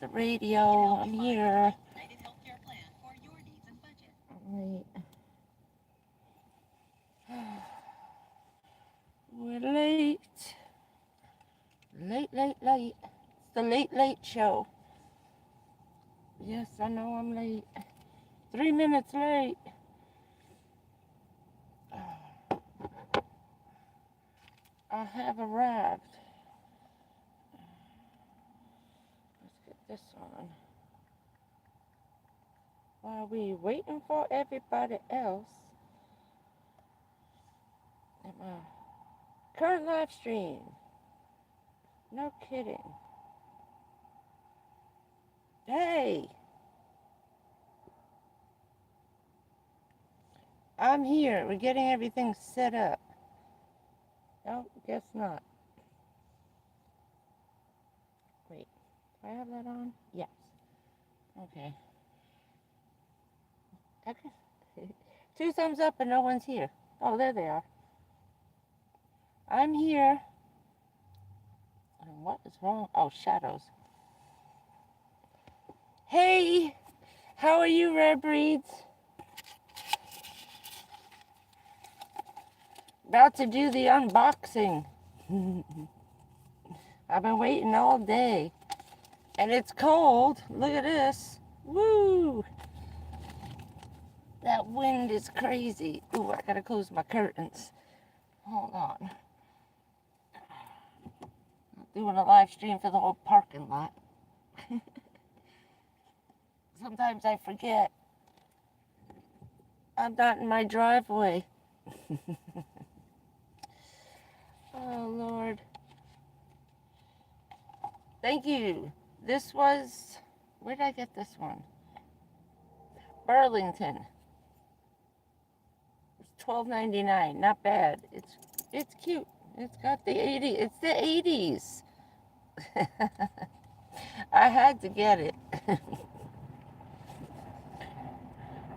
The radio. I'm here. Alright. We're late. Late. It's the late show. Yes, I know I'm late. 3 minutes late. I have arrived. Let's get this on. While we waiting for everybody else. At my current live stream. No kidding. Hey! I'm here. We're getting everything set up. Oh, guess not. Wait. Do I have that on? Yes. Okay. Two thumbs up and no one's here. Oh, there they are. I'm here. And what is wrong? Oh, shadows. Hey! How are you, Rare Breeds? About to do the unboxing. I've been waiting all day. And it's cold. Look at this. Woo! That wind is crazy. Ooh, I gotta close my curtains. Hold on. I'm doing a live stream for the whole parking lot. Sometimes I forget. I'm not in my driveway. Oh, Lord. Thank you. This was... Where did I get this one? Burlington. It's $12.99. Not bad. It's cute. It's got the 80s. It's the 80s. I had to get it.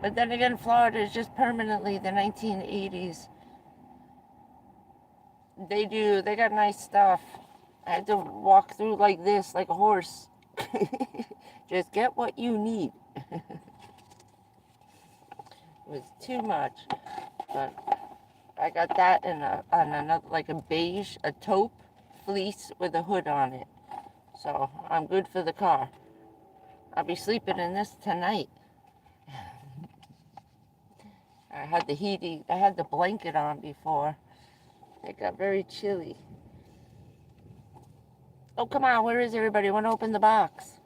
But then again, Florida is just permanently the 1980s. They got nice stuff. I had to walk through like this, like a horse. Just get what you need. It was too much. But I got that in another, like a beige, a taupe fleece with a hood on it. So I'm good for the car. I'll be sleeping in this tonight. I had the blanket on before. It got very chilly. Oh, come on, where is everybody? Want to open the box?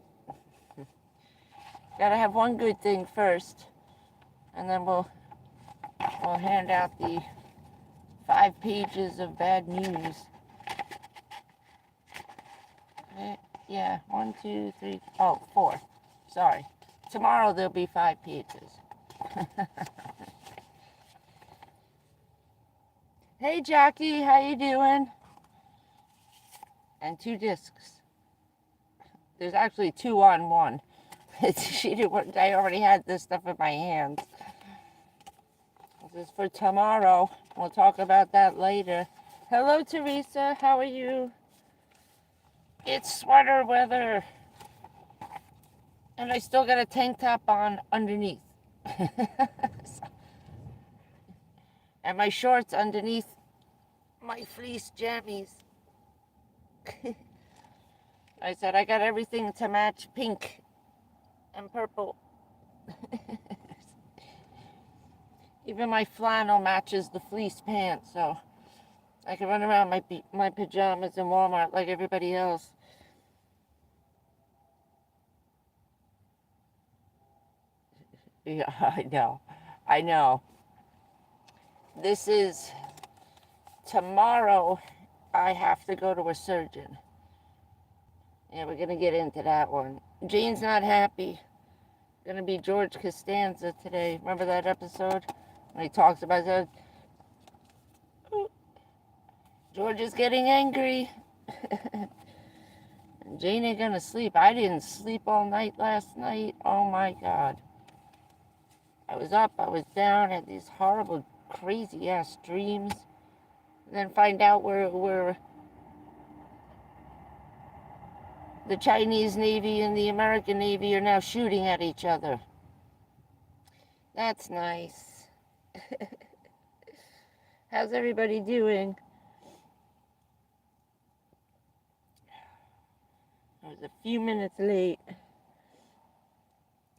Gotta have one good thing first. And then we'll hand out the 5 pages of bad news. Yeah, 1, 2, 3, 4. Sorry. Tomorrow there'll be 5 pages. Hey, Jackie, how you doing? And 2 discs. There's actually 2 on 1. I already had this stuff in my hands. This is for tomorrow. We'll talk about that later. Hello, Teresa. How are you? It's sweater weather. And I still got a tank top on underneath. And my shorts underneath my fleece jammies. I said I got everything to match pink and purple. Even my flannel matches the fleece pants, so I can run around my pajamas in Walmart like everybody else. Yeah, I know. This is tomorrow. I have to go to a surgeon. Yeah, we're gonna get into that one. Jane's not happy. Gonna be George Costanza today. Remember that episode when he talks about that? George is getting angry. Jane ain't gonna sleep. I didn't sleep all night last night. Oh my God. I was up, I was down, had these horrible, crazy ass dreams. And then find out we're The Chinese Navy and the American Navy are now shooting at each other. That's nice. How's everybody doing? I was a few minutes late.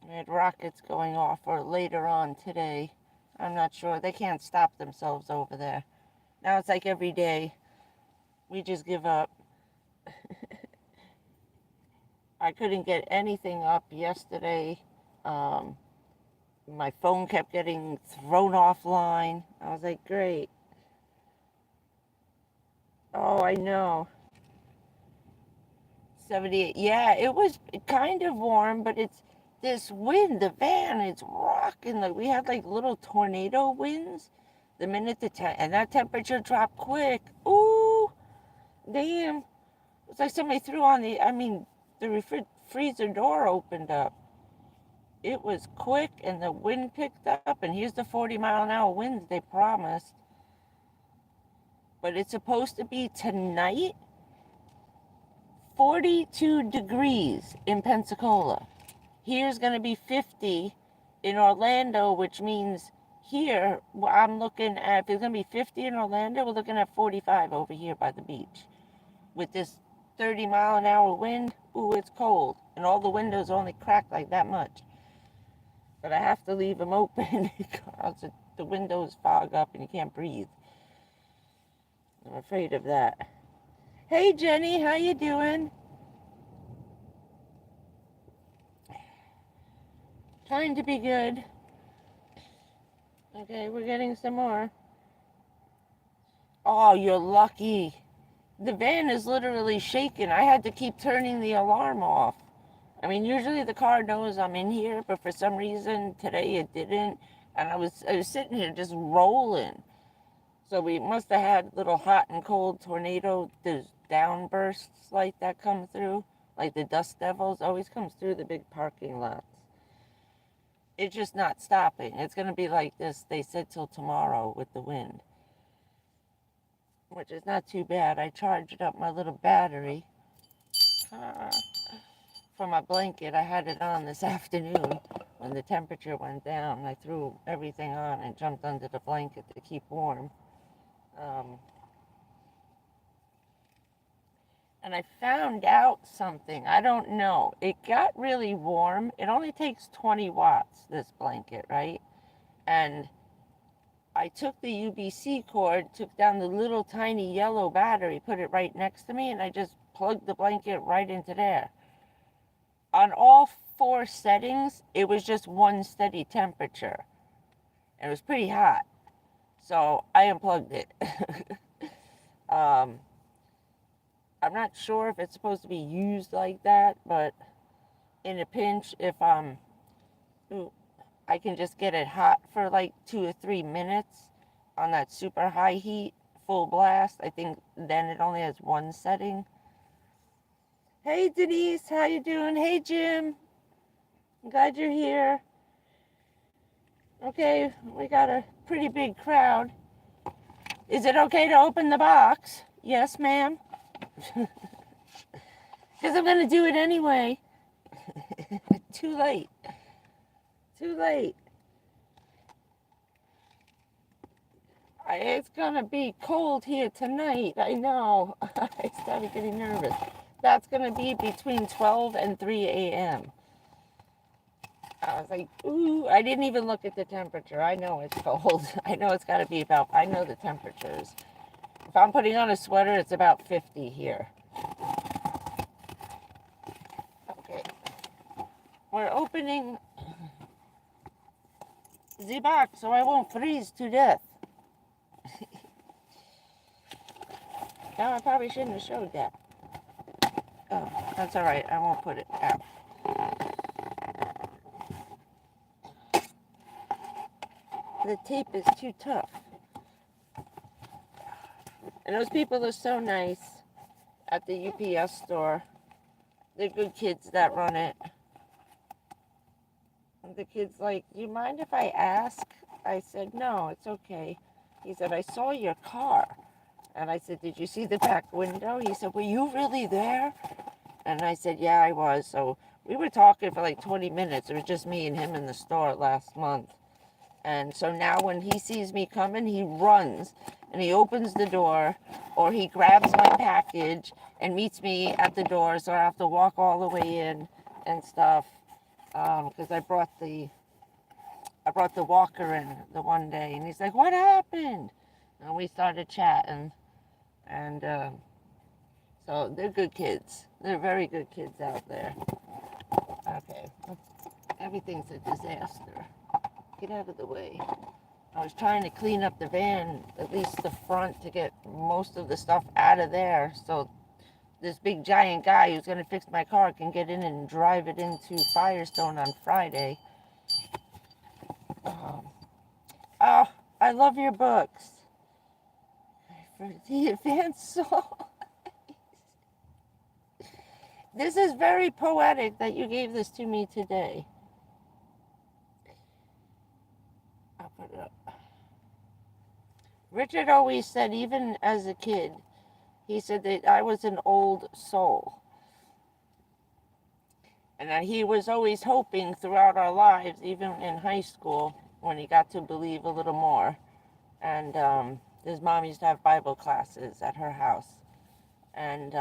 We had rockets going off, or later on today. I'm not sure. They can't stop themselves over there. Now it's like every day. We just give up. I couldn't get anything up yesterday. My phone kept getting thrown offline. I was like, great. Oh, I know. 78. Yeah, it was kind of warm, but it's this wind, the van, it's rocking. Like we had like little tornado winds the minute and that temperature dropped quick. Ooh, damn. It's like somebody threw on the freezer door opened up. It was quick and the wind picked up, and here's the 40-mile-an-hour winds they promised. But it's supposed to be tonight, 42 degrees in Pensacola. Here's going to be 50 in Orlando, which means here, I'm looking at, if it's going to be 50 in Orlando, we're looking at 45 over here by the beach. With this 30-mile-an-hour wind, ooh, it's cold. And all the windows only crack like that much. But I have to leave them open because the windows fog up and you can't breathe. I'm afraid of that. Hey, Jenny, how you doing? Trying to be good. Okay, we're getting some more. Oh, you're lucky. The van is literally shaking. I had to keep turning the alarm off. I mean, usually the car knows I'm in here, but for some reason today it didn't. And I was sitting here just rolling. So we must have had little hot and cold tornado, there's downbursts like that come through. Like the dust devils always comes through the big parking lots. It's just not stopping. It's going to be like this, they said, till tomorrow with the wind. Which is not too bad. I charged up my little battery for my blanket. I had it on this afternoon when the temperature went down. I threw everything on and jumped under the blanket to keep warm. And I found out something. I don't know. It got really warm. It only takes 20 watts, this blanket, right? And I took the UBC cord, took down the little tiny yellow battery, put it right next to me, and I just plugged the blanket right into there. On all 4 settings, it was just one steady temperature. And it was pretty hot. So I unplugged it. I'm not sure if it's supposed to be used like that, but in a pinch, if I can just get it hot for like 2 or 3 minutes on that super high heat, full blast. I think then it only has one setting. Hey Denise, how you doing? Hey Jim, I'm glad you're here. Okay, we got a pretty big crowd. Is it okay to open the box? Yes, ma'am. Because I'm going to do it anyway. Too late. Too late. It's going to be cold here tonight. I know. I started getting nervous. That's going to be between 12 and 3 a.m. I was like, ooh, I didn't even look at the temperature. I know it's cold. I know it's got to be about, I know the temperatures. If I'm putting on a sweater, it's about 50 here. Okay. We're opening the box so I won't freeze to death. Now, I probably shouldn't have showed that. Oh, that's all right. I won't put it out. The tape is too tough. And those people are so nice at the UPS store. They're good kids that run it. And the kid's like, do you mind if I ask? I said, no, it's okay. He said, I saw your car. And I said, did you see the back window? He said, were you really there? And I said, yeah, I was. So we were talking for like 20 minutes. It was just me and him in the store last month. And so now when he sees me coming, he runs and he opens the door, or he grabs my package and meets me at the door. So I have to walk all the way in and stuff. Because I brought the walker in the one day, and he's like, what happened? And we started chatting. And so they're good kids. They're very good kids out there. Okay. Everything's a disaster. Get out of the way. I was trying to clean up the van, at least the front, to get most of the stuff out of there, so this big giant guy who's going to fix my car can get in and drive it into Firestone on Friday. Oh, I love your books. For the advanced soul. This is very poetic that you gave this to me today. I'll put it up. Richard always said, even as a kid, he said that I was an old soul. And that he was always hoping throughout our lives, even in high school, when he got to believe a little more. And his mom used to have Bible classes at her house. And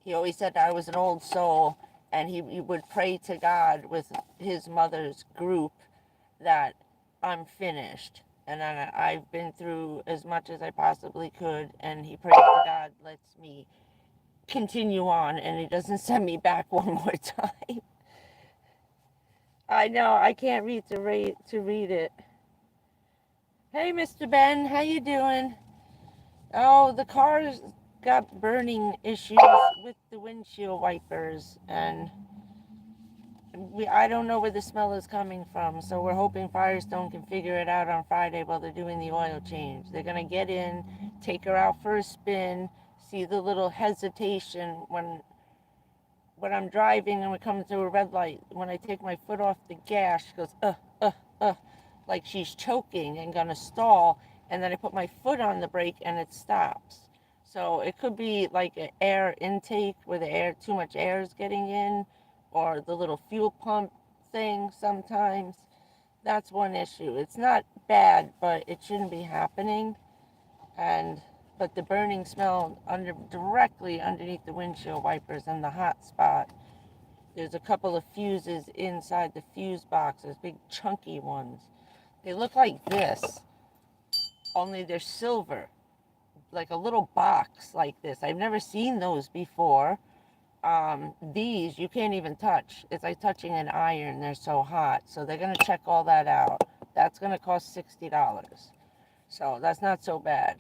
he always said that I was an old soul, and he would pray to God with his mother's group that I'm finished. And I've been through as much as I possibly could, and he prayed to God, lets me continue on, and he doesn't send me back one more time. I know, I can't read to read it. Hey, Mr. Ben, how you doing? Oh, the car's got burning issues with the windshield wipers, and I don't know where the smell is coming from, so we're hoping Firestone can figure it out on Friday while they're doing the oil change. They're going to get in, take her out for a spin, see the little hesitation when I'm driving and we come to a red light. When I take my foot off the gas, she goes, like she's choking and going to stall, and then I put my foot on the brake and it stops. So it could be like an air intake where too much air is getting in, or the little fuel pump thing sometimes. That's one issue. It's not bad, but it shouldn't be happening. But the burning smell directly underneath the windshield wipers and the hot spot. There's a couple of fuses inside the fuse boxes, big chunky ones. They look like this, only they're silver, like a little box like this. I've never seen those before. These you can't even touch. It's like touching an iron. They're so hot. So they're going to check all that out. That's going to cost $60. So that's not so bad.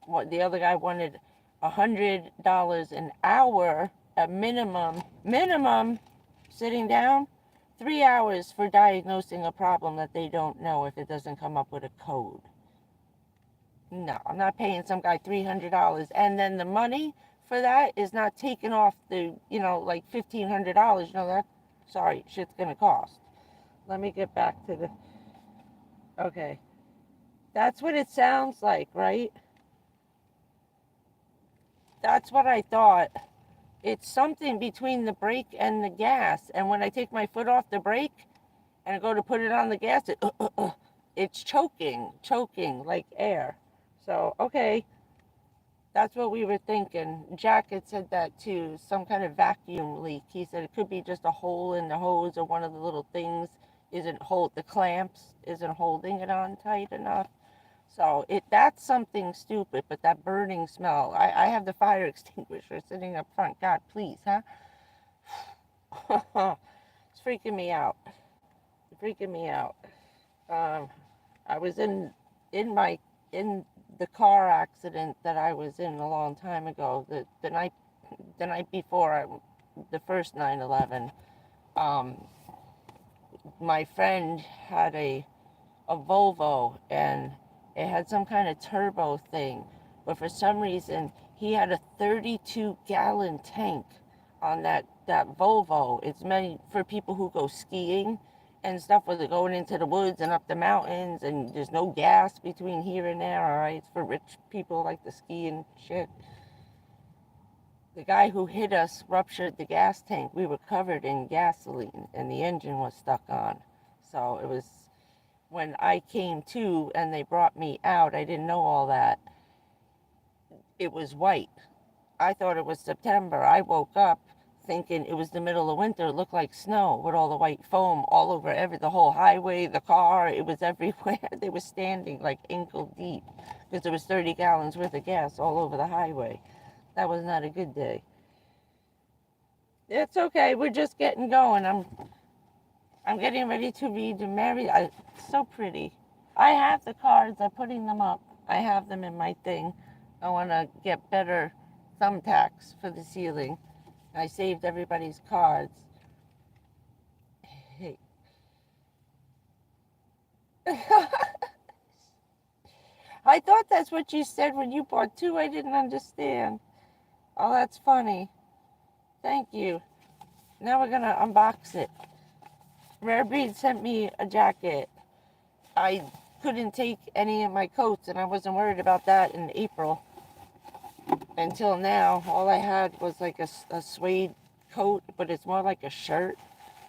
What the other guy wanted $100 an hour, a minimum, sitting down, 3 hours for diagnosing a problem that they don't know if it doesn't come up with a code. No, I'm not paying some guy $300, and then the money for that is not taken off the, like $1,500, shit's gonna cost. Let me get back to the, okay. That's what it sounds like, right? That's what I thought. It's something between the brake and the gas, and when I take my foot off the brake and I go to put it on the gas, it's choking like air. So, okay. That's what we were thinking. Jack had said that too, some kind of vacuum leak. He said it could be just a hole in the hose, or one of the little things the clamps isn't holding it on tight enough. So that's something stupid, but that burning smell, I have the fire extinguisher sitting up front. God, please, huh? It's freaking me out. I was in the car accident that I was in a long time ago, the night before the first 9/11. My friend had a Volvo, and it had some kind of turbo thing, but for some reason he had a 32-gallon tank on that Volvo. It's meant for people who go skiing and stuff, where they're going into the woods and up the mountains, and there's no gas between here and there, all right? It's for rich people like to ski and shit. The guy who hit us ruptured the gas tank. We were covered in gasoline and the engine was stuck on. So it was, when I came to and they brought me out, I didn't know all that. It was white. I thought it was September. I woke up thinking it was the middle of winter. It looked like snow with all the white foam all over the whole highway, the car. It was everywhere. They were standing like ankle deep because there was 30 gallons worth of gas all over the highway. That was not a good day. It's okay. We're just getting going. I'm getting ready to read and marry. It's so pretty. I have the cards. I'm putting them up. I have them in my thing. I want to get better thumbtacks for the ceiling. I saved everybody's cards. Hey. I thought that's what you said when you bought two. I didn't understand. Oh, that's funny. Thank you. Now we're going to unbox it. Rare Breed sent me a jacket. I couldn't take any of my coats, and I wasn't worried about that in April. Until now, all I had was like a suede coat, but it's more like a shirt.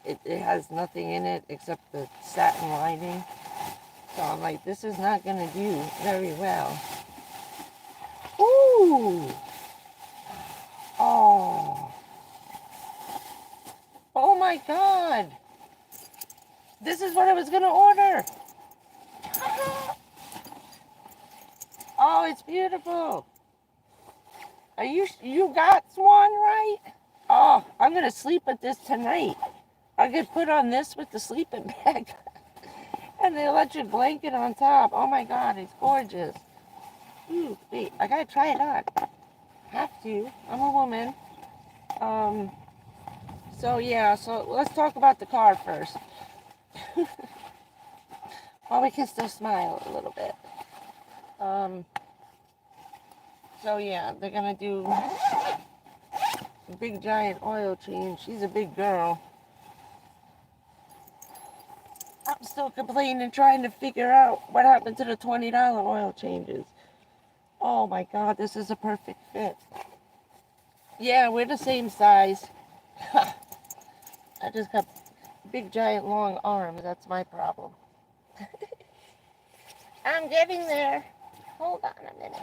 It has nothing in it except the satin lining. So I'm like, this is not going to do very well. Ooh! Oh! Oh my God! This is what I was going to order! Oh, it's beautiful! You got one, right? Oh, I'm going to sleep with this tonight. I could put on this with the sleeping bag and the electric blanket on top. Oh my God, it's gorgeous. Ooh, wait, I got to try it on. Have to. I'm a woman. So let's talk about the car first. Well, we can still smile a little bit. So yeah, they're going to do a big giant oil change. She's a big girl. I'm still complaining, trying to figure out what happened to the $20 oil changes. Oh my God, this is a perfect fit. Yeah, we're the same size. I just got big giant long arms. That's my problem. I'm getting there. Hold on a minute.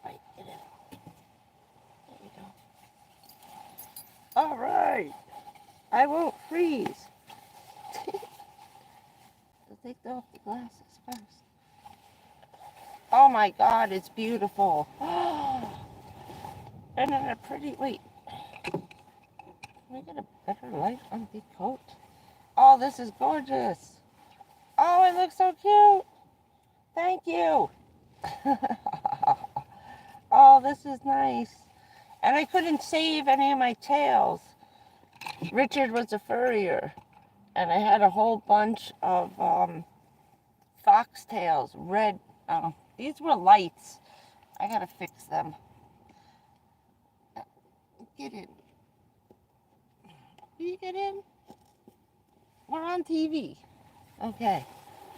Right, get in. There we go. All right. I won't freeze. I'll take off the glasses first. Oh my God, it's beautiful. And then a pretty, wait. Can we get a better light on the coat? Oh, this is gorgeous. Oh, it looks so cute. Thank you. Oh, this is nice. And I couldn't save any of my tails. Richard was a furrier, and I had a whole bunch of foxtails, red. These were lights. I gotta fix them. Get in. Will you get in? We're on TV. Okay.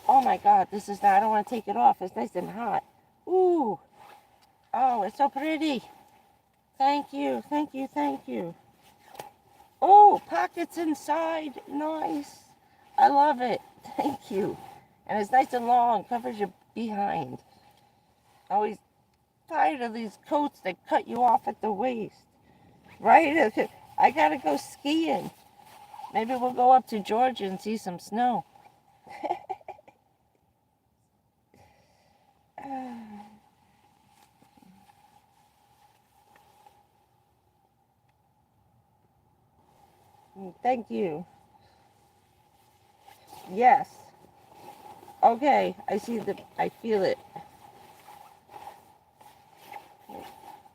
Oh my God, this is not, I don't want to take it off. It's nice and hot. Ooh. Oh, it's so pretty. Thank you, thank you, thank you. Oh, pockets inside. Nice. I love it. Thank you. And it's nice and long. Covers your behind. Always tired of these coats that cut you off at the waist. Right? I gotta go skiing. Maybe we'll go up to Georgia and see some snow. Thank you. Yes. Okay, I feel it.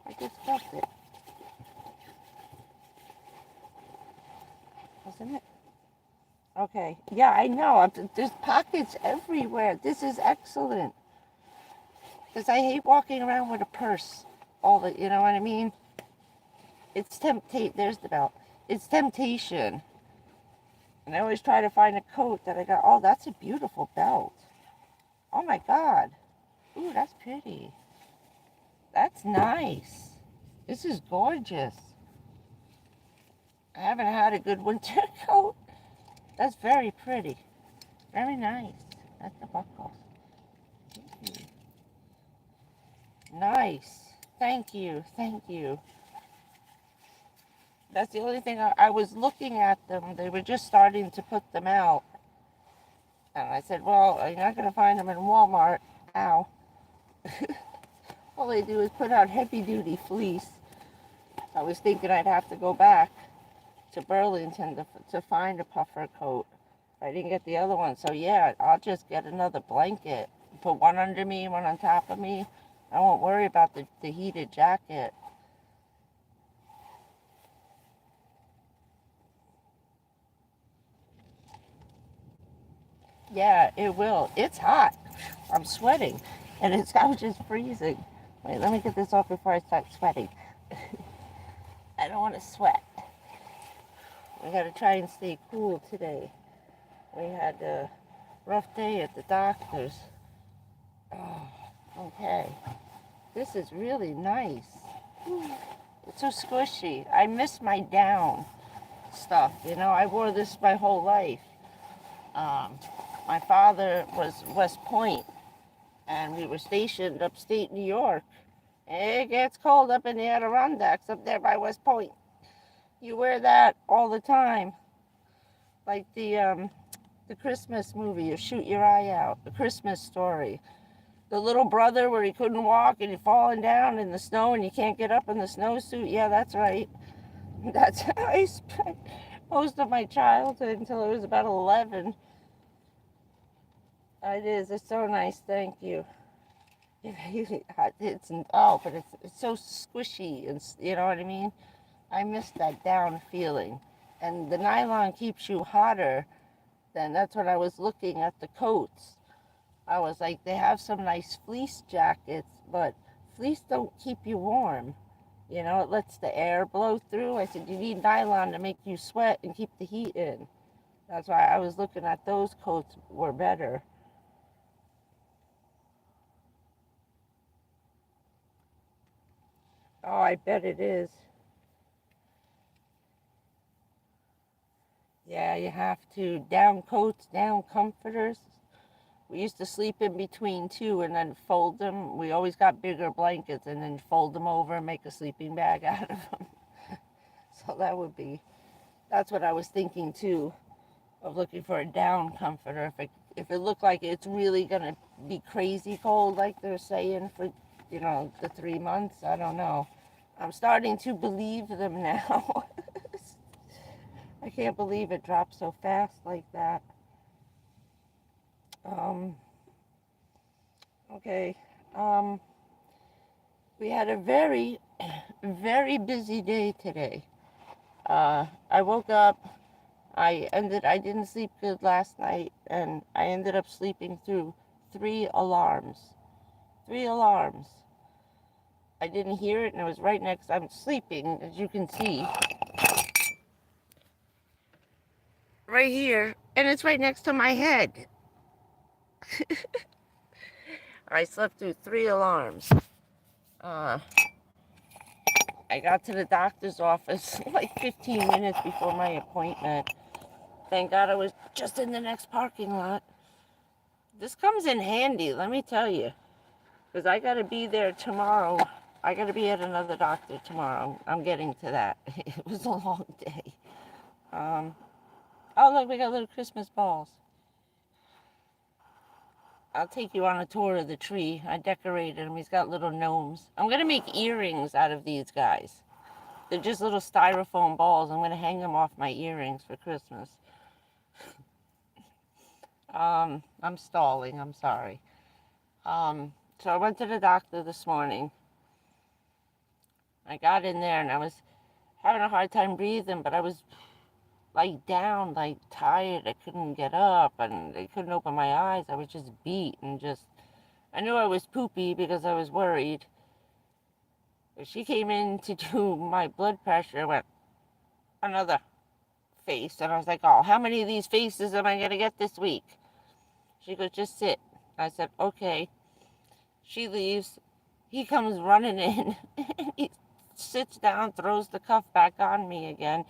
I just felt it. Wasn't it? Okay. Yeah, I know. There's pockets everywhere. This is excellent. Because I hate walking around with a purse. You know what I mean? It's there's the belt. It's temptation. And I always try to find a coat that I got. Oh, that's a beautiful belt. Oh my God. Ooh, that's pretty. That's nice. This is gorgeous. I haven't had a good winter coat. That's very pretty. Very nice. That's the buckles. Nice. Thank you. Thank you. That's the only thing I was looking at them. They were just starting to put them out. And I said, well, you're not going to find them in Walmart now. All they do is put out heavy-duty fleece. I was thinking I'd have to go back to Burlington to find a puffer coat. I didn't get the other one. So, yeah, I'll just get another blanket. Put one under me, one on top of me. I won't worry about the heated jacket. Yeah, it will. It's hot. I'm sweating. And I was just freezing. Wait, let me get this off before I start sweating. I don't want to sweat. We got to try and stay cool today. We had a rough day at the doctor's. Oh, okay. This is really nice. It's so squishy. I miss my down stuff. You know, I wore this my whole life. My father was West Point, and we were stationed upstate New York. It gets cold up in the Adirondacks up there by West Point. You wear that all the time. Like the Christmas movie, You Shoot Your Eye Out, The Christmas Story. The little brother where he couldn't walk and he's falling down in the snow and you can't get up in the snowsuit. Yeah, that's right. That's how I spent most of my childhood until I was about 11. It is. It's so nice. Thank you. But it's so squishy, and you know what I mean. I miss that down feeling, and the nylon keeps you hotter. Then that's when I was looking at the coats. I was like, they have some nice fleece jackets, but fleece don't keep you warm. You know, it lets the air blow through. I said, you need nylon to make you sweat and keep the heat in. That's why I was looking at those coats were better. Oh, I bet it is. Yeah, you have to. Down coats, down comforters. We used to sleep in between two and then fold them. We always got bigger blankets and then fold them over and make a sleeping bag out of them. So that's what I was thinking too, of looking for a down comforter. If it looked like it's really gonna be crazy cold, like they're saying for, the 3 months, I don't know. I'm starting to believe them now. I can't believe it dropped so fast like that. Okay. We had a very, very busy day today. I woke up, I didn't sleep good last night, and I ended up sleeping through 3 alarms. 3 alarms. I didn't hear it, and it was right next. I'm sleeping, as you can see, right here, and it's right next to my head. I slept through 3 alarms. I got to the doctor's office like 15 minutes before my appointment. Thank God I was just in the next parking lot. This comes in handy, let me tell you, because I got to be there tomorrow. I got to be at another doctor tomorrow. I'm getting to that. It was a long day. Oh, look, we got little Christmas balls. I'll take you on a tour of the tree. I decorated him. He's got little gnomes. I'm going to make earrings out of these guys. They're just little styrofoam balls. I'm going to hang them off my earrings for Christmas. I'm stalling. I'm sorry. So I went to the doctor this morning. I got in there and I was having a hard time breathing, but I was like down, like tired. I couldn't get up and I couldn't open my eyes. I was just beat and I knew I was poopy because I was worried. She came in to do my blood pressure and went, another face. And I was like, oh, how many of these faces am I going to get this week? She goes, just sit. I said, okay. She leaves. he comes running in and he sits down, throws the cuff back on me again,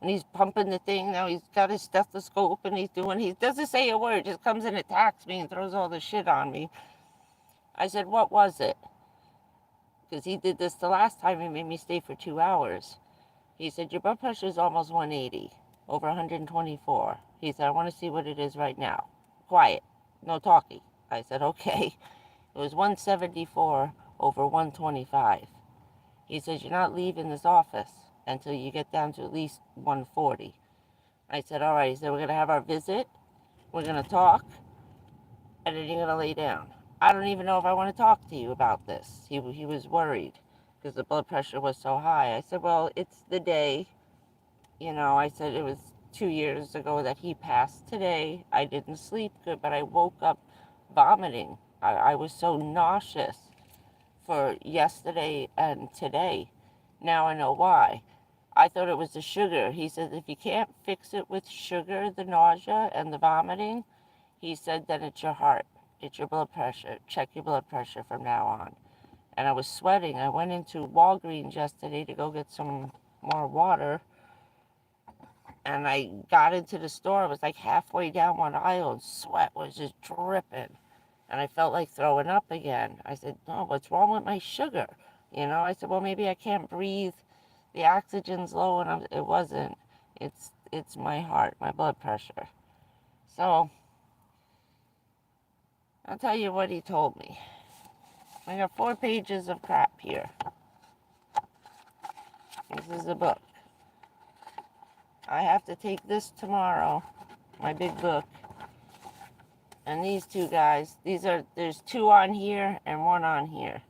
and he's pumping the thing. Now he's got his stethoscope and he doesn't say a word, just comes and attacks me and throws all the shit on me. I said, what was it? Because he did this the last time, he made me stay for 2 hours. He said, your blood pressure is almost 180, over 124. He said, I want to see what it is right now. Quiet, no talking. I said, okay. It was 174 over 125. He says, you're not leaving this office until you get down to at least 140. I said, all right. He said, we're going to have our visit, we're going to talk, and then you're going to lay down. I don't even know if I want to talk to you about this. He was worried because the blood pressure was so high. I said, well, it's the day. I said it was 2 years ago that he passed. Today, I didn't sleep good, but I woke up vomiting. I was so nauseous for yesterday and today. Now I know why. I thought it was the sugar. He said, if you can't fix it with sugar, the nausea and the vomiting, he said, then it's your heart. It's your blood pressure. Check your blood pressure from now on. And I was sweating. I went into Walgreens yesterday to go get some more water. And I got into the store. I was like halfway down one aisle and sweat was just dripping. And I felt like throwing up again. I said, no, what's wrong with my sugar? I said, well, maybe I can't breathe. The oxygen's low, and it wasn't. It's my heart, my blood pressure. So I'll tell you what he told me. I got 4 pages of crap here. This is a book. I have to take this tomorrow, my big book. And these 2 guys, there's 2 on here and 1 on here.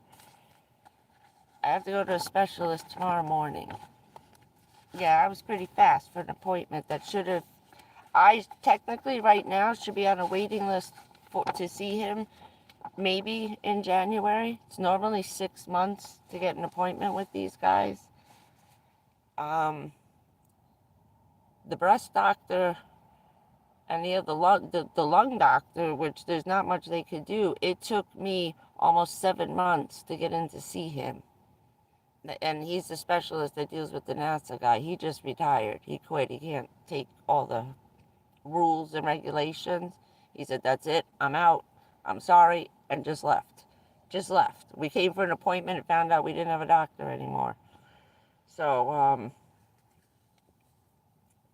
I have to go to a specialist tomorrow morning. Yeah, I was pretty fast for an appointment that should have... I technically right now should be on a waiting list to see him maybe in January. It's normally 6 months to get an appointment with these guys. The breast doctor and the lung doctor, which there's not much they could do, it took me almost 7 months to get in to see him. And he's the specialist that deals with the NASA guy. He just retired. He quit. He can't take all the rules and regulations. He said, that's it. I'm out. I'm sorry. And just left. We came for an appointment and found out we didn't have a doctor anymore. So,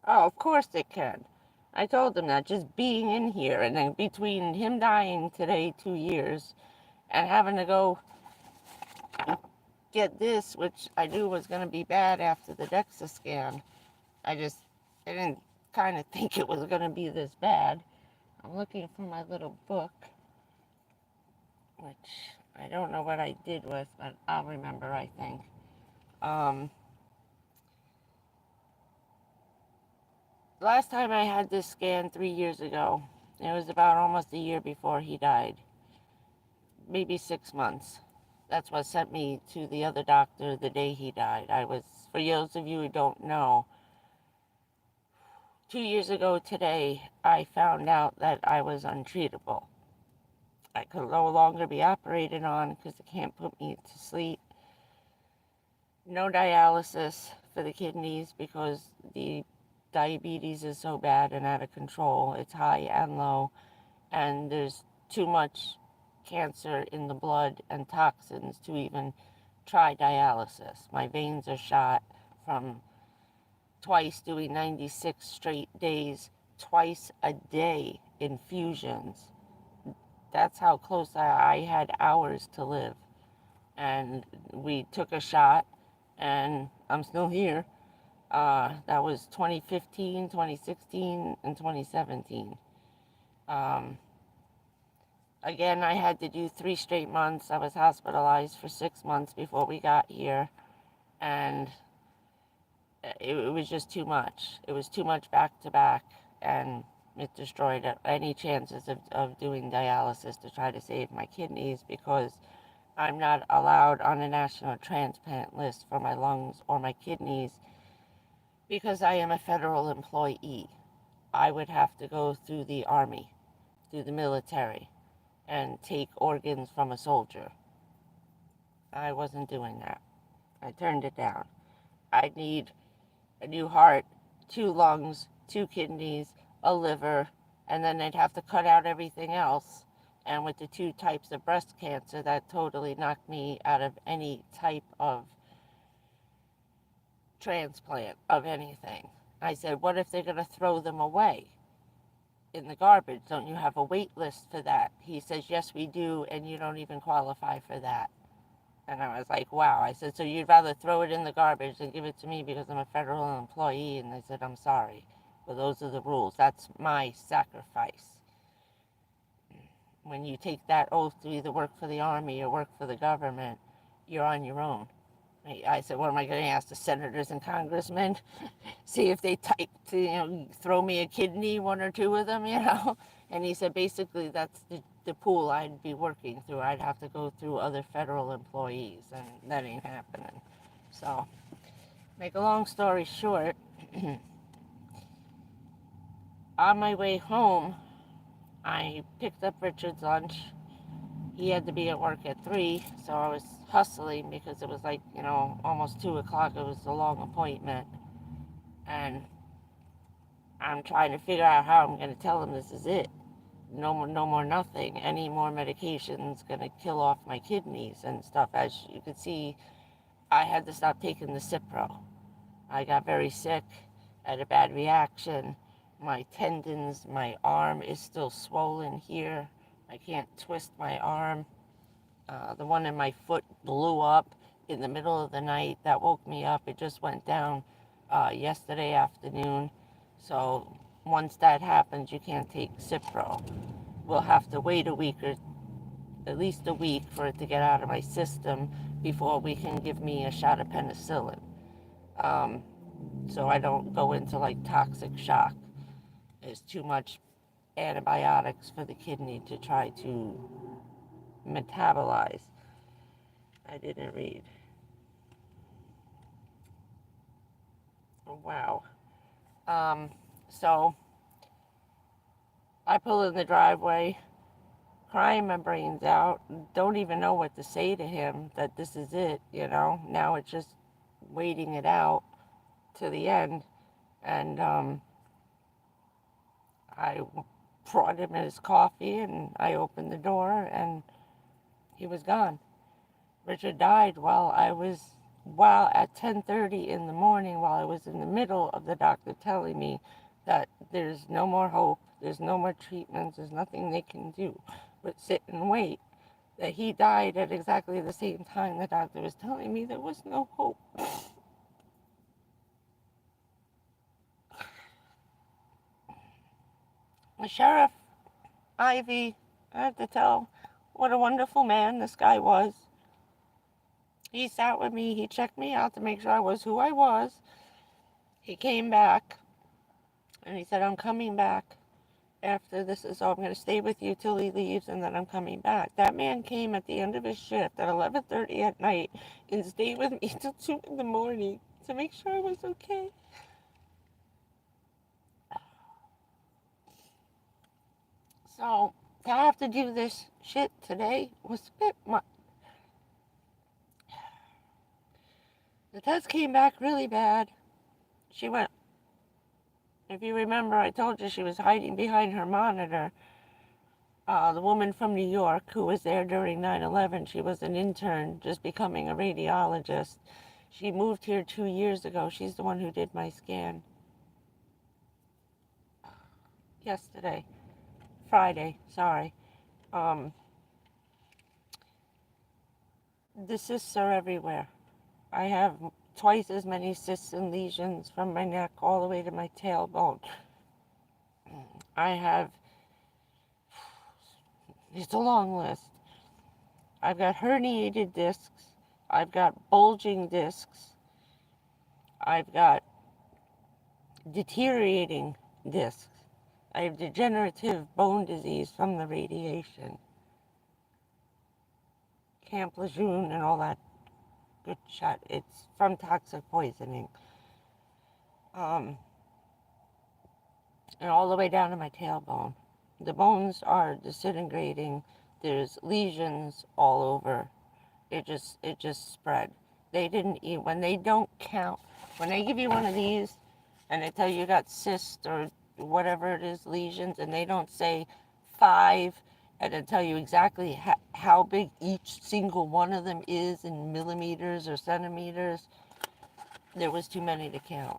oh, of course it can. I told him that just being in here, and then between him dying today 2 years and having to go get this, which I knew was going to be bad after the DEXA scan. I didn't kind of think it was going to be this bad. I'm looking for my little book, which I don't know what I did with, but I'll remember, I think. Last time I had this scan 3 years ago, it was about almost a year before he died. Maybe 6 months. That's what sent me to the other doctor the day he died. For those of you who don't know, 2 years ago today, I found out that I was untreatable. I could no longer be operated on because it can't put me to sleep. No dialysis for the kidneys because the diabetes is so bad and out of control. It's high and low, and there's too much cancer in the blood and toxins to even try dialysis. My veins are shot from twice doing 96 straight days, twice a day infusions. That's how close I had hours to live. And we took a shot, and I'm still here. That was 2015, 2016, and 2017. Again, I had to do 3 straight months. I was hospitalized for 6 months before we got here, and it was just too much. It was too much back to back, and it destroyed any chances of doing dialysis to try to save my kidneys because I'm not allowed on the national transplant list for my lungs or my kidneys because I am a federal employee. I would have to go through the Army, through the military, and take organs from a soldier. I wasn't doing that. I turned it down. I need a new heart, 2 lungs, 2 kidneys, a liver, and then they'd have to cut out everything else. And with the 2 types of breast cancer, that totally knocked me out of any type of transplant of anything. I said, what if they're going to throw them away in the garbage? Don't you have a wait list for that? He says, yes, we do, and you don't even qualify for that. And I was like, wow. I said, so you'd rather throw it in the garbage than give it to me because I'm a federal employee? And they said, I'm sorry, but those are the rules. That's my sacrifice. When you take that oath to either work for the Army or work for the government, you're on your own. I said, what am I going to ask the senators and congressmen? See if they type to, throw me a kidney, 1 or 2 of them, And he said, basically, that's the pool I'd be working through. I'd have to go through other federal employees, and that ain't happening. So, make a long story short, on my way home, I picked up Richard's lunch. He had to be at work at 3, so I was hustling because it was like, almost 2 o'clock. It was a long appointment. And I'm trying to figure out how I'm going to tell him this is it. No more nothing. Any more medication's going to kill off my kidneys and stuff. As you can see, I had to stop taking the Cipro. I got very sick. I had a bad reaction. My tendons, my arm is still swollen here. I can't twist my arm. The one in my foot blew up in the middle of the night. That woke me up. It just went down yesterday afternoon. So once that happens, you can't take Cipro. We'll have to wait a week or at least a week for it to get out of my system before we can give me a shot of penicillin. So I don't go into like toxic shock. There's too much antibiotics for the kidney to try to metabolize. I didn't read. Oh, wow. So I pull in the driveway, crying my brains out, don't even know what to say to him, that this is it, Now it's just waiting it out to the end. And I brought him his coffee, and I opened the door, and he was gone. Richard died while at 10:30 in the morning, while I was in the middle of the doctor telling me that there's no more hope, there's no more treatments, there's nothing they can do but sit and wait. That he died at exactly the same time the doctor was telling me there was no hope. The Sheriff Ivy, I have to tell what a wonderful man this guy was. He sat with me, he checked me out to make sure I was who I was. He came back, and he said, I'm coming back after this is all. I'm going to stay with you till he leaves, and then I'm coming back. That man came at the end of his shift at 11:30 at night and stayed with me till 2 in the morning to make sure I was okay. So, to have to do this shit today was a bit much. The test came back really bad. She went, if you remember, I told you she was hiding behind her monitor. The woman from New York who was there during 9/11, she was an intern just becoming a radiologist. She moved here 2 years ago. She's the one who did my scan. Yesterday. Friday, sorry. The cysts are everywhere. I have twice as many cysts and lesions from my neck all the way to my tailbone. It's a long list. I've got herniated discs. I've got bulging discs. I've got deteriorating discs. I have degenerative bone disease from the radiation. Camp Lejeune and all that good shit. It's from toxic poisoning. And all the way down to my tailbone. The bones are disintegrating. There's lesions all over. it just spread. They didn't eat when they don't count. When they give you one of these and they tell you got cysts or whatever it is, lesions, and they don't say 5 and then tell you exactly how big each single one of them is in millimeters or centimeters, there was too many to count.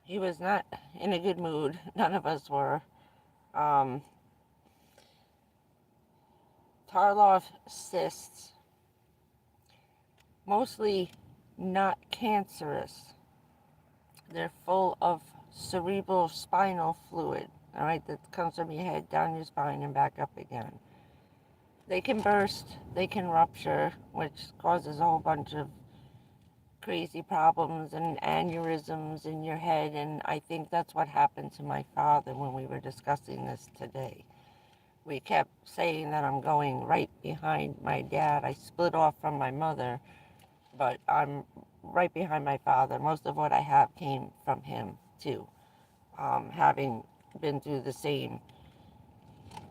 He was not in a good mood. None of us were. Um, Tarlov cysts, mostly not cancerous. They're full of cerebral spinal fluid, all right, that comes from your head down your spine and back up again. They can burst, they can rupture, which causes a whole bunch of crazy problems and aneurysms in your head, and I think that's what happened to my father when we were discussing this today. We kept saying that I'm going right behind my dad. I split off from my mother, but I'm right behind my father. Most of what I have came from him, too. Having been through the same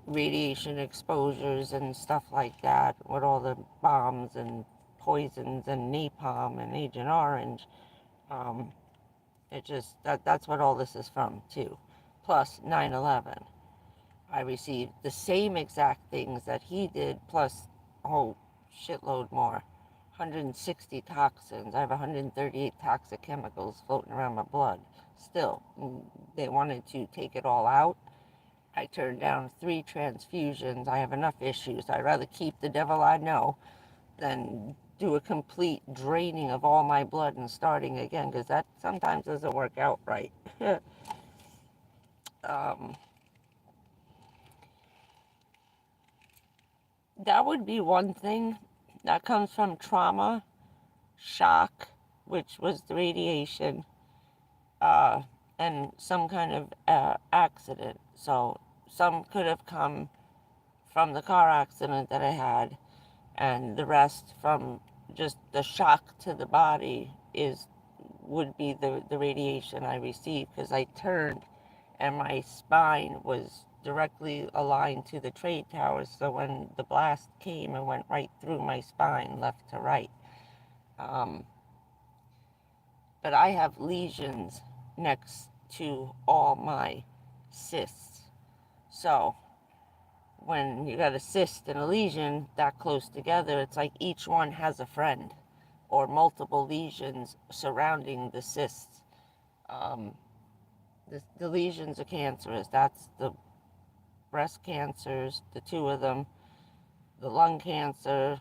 radiation exposures and stuff like that with all the bombs and poisons and napalm and Agent Orange. Um, that's what all this is from, too. Plus 9/11. I received the same exact things that he did, plus a whole shitload more. 160 toxins. I have 138 toxic chemicals floating around my blood. Still, they wanted to take it all out. I turned down 3 transfusions. I have enough issues. I'd rather keep the devil I know than do a complete draining of all my blood and starting again, because that sometimes doesn't work out right. um, that would be one thing that comes from trauma, shock, which was the radiation, uh, and some kind of accident. So some could have come from the car accident that I had, and the rest from just the shock to the body would be the radiation I received, because I turned and my spine was directly aligned to the trade towers, so when the blast came, it went right through my spine, left to right. Um, but I have lesions next to all my cysts. So when you got a cyst and a lesion that close together, it's like each one has a friend, or multiple lesions surrounding the cysts. Um, the lesions are cancerous. That's the breast cancers, the 2 of them, the lung cancer,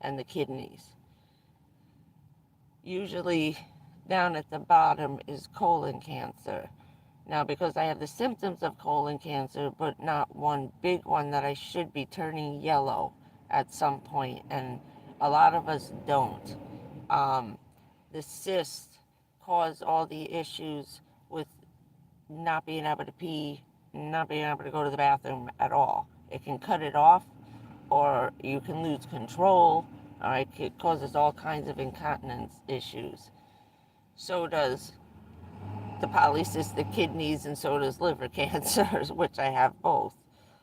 and the kidneys. Usually down at the bottom is colon cancer. Now, because I have the symptoms of colon cancer, but not one big one that I should be turning yellow at some point, and a lot of us don't. The cysts cause all the issues with not being able to pee, not being able to go to the bathroom at all. It can cut it off, or you can lose control. All right, it causes all kinds of incontinence issues. So does the polycystic kidneys, and so does liver cancers, which I have both.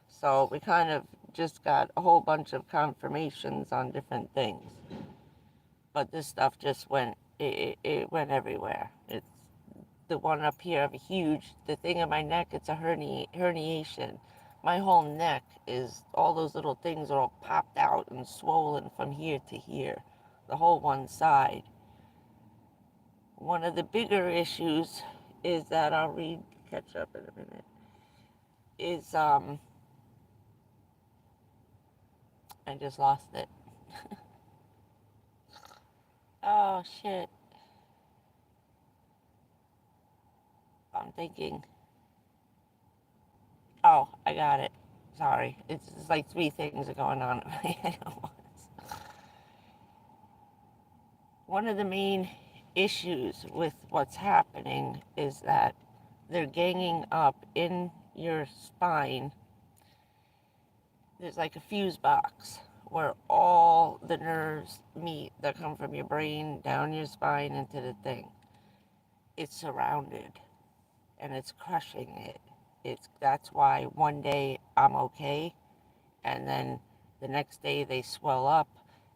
So we kind of just got a whole bunch of confirmations on different things. But this stuff just it went everywhere. It's the one up here, I have a huge, the thing in my neck, it's a herniation. My whole neck is, all those little things are all popped out and swollen from here to here, the whole one side. One of the bigger issues is that catch up in a minute, is, I just lost it. Oh, shit. I'm thinking. Oh, I got it. Sorry. It's like 3 things are going on in my head at once. One of the main issues with what's happening is that they're ganging up in your spine. There's like a fuse box where all the nerves meet that come from your brain down your spine into the thing. It's surrounded and it's crushing it. That's why one day I'm okay and then the next day they swell up.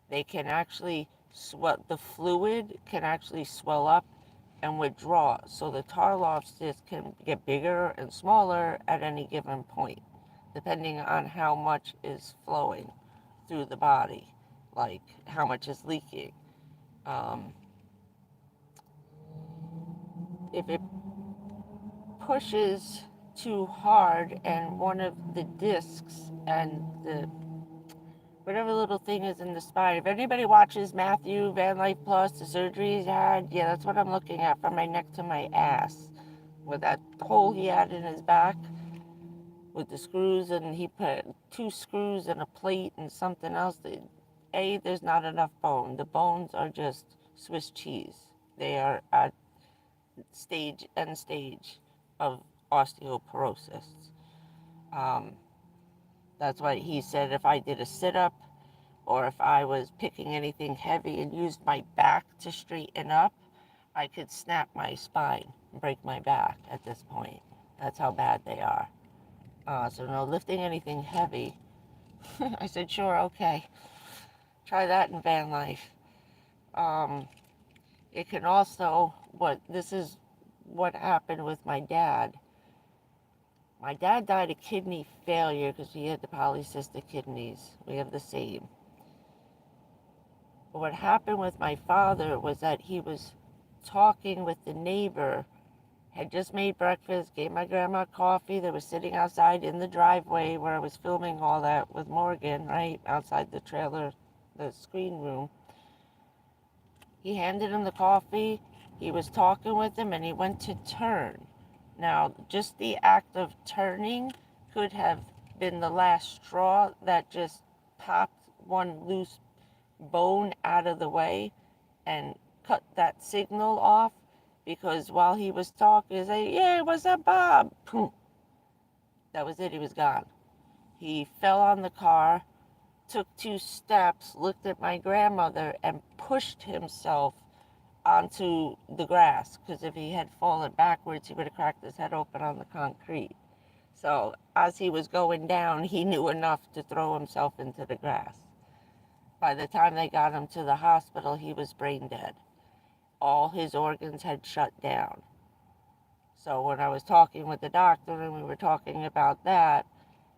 They can actually swell, the fluid can actually swell up and withdraw. So the Tarlov cyst can get bigger and smaller at any given point, depending on how much is flowing through the body, like how much is leaking. If it pushes too hard and one of the discs and the whatever little thing is in the spine. If anybody watches Matthew Van Life Plus, the surgery he's had, yeah, that's what I'm looking at from my neck to my ass. With that hole he had in his back with the screws, and he put 2 screws and a plate and something else. There's not enough bone. The bones are just Swiss cheese. They are at end stage of osteoporosis. That's why he said if I did a sit-up or if I was picking anything heavy and used my back to straighten up, I could snap my spine and break my back at this point. That's how bad they are. So no lifting anything heavy. I said, sure, okay. Try that in van life. It can also, this is what happened with my dad. My dad died of kidney failure because he had the polycystic kidneys. We have the same. But what happened with my father was that he was talking with the neighbor, had just made breakfast, gave my grandma coffee. They were sitting outside in the driveway where I was filming all that with Morgan, right, outside the trailer, the screen room. He handed him the coffee. He was talking with him, and he went to turn. Now, just the act of turning could have been the last straw that just popped one loose bone out of the way and cut that signal off, because while he was talking, he said, yeah, what's up, Bob? Boom. That was it. He was gone. He fell on the car, took 2 steps, looked at my grandmother, and pushed himself onto the grass, because if he had fallen backwards, he would have cracked his head open on the concrete. So as he was going down, he knew enough to throw himself into the grass. By the time they got him to the hospital, he was brain dead. All his organs had shut down. So when I was talking with the doctor and we were talking about that,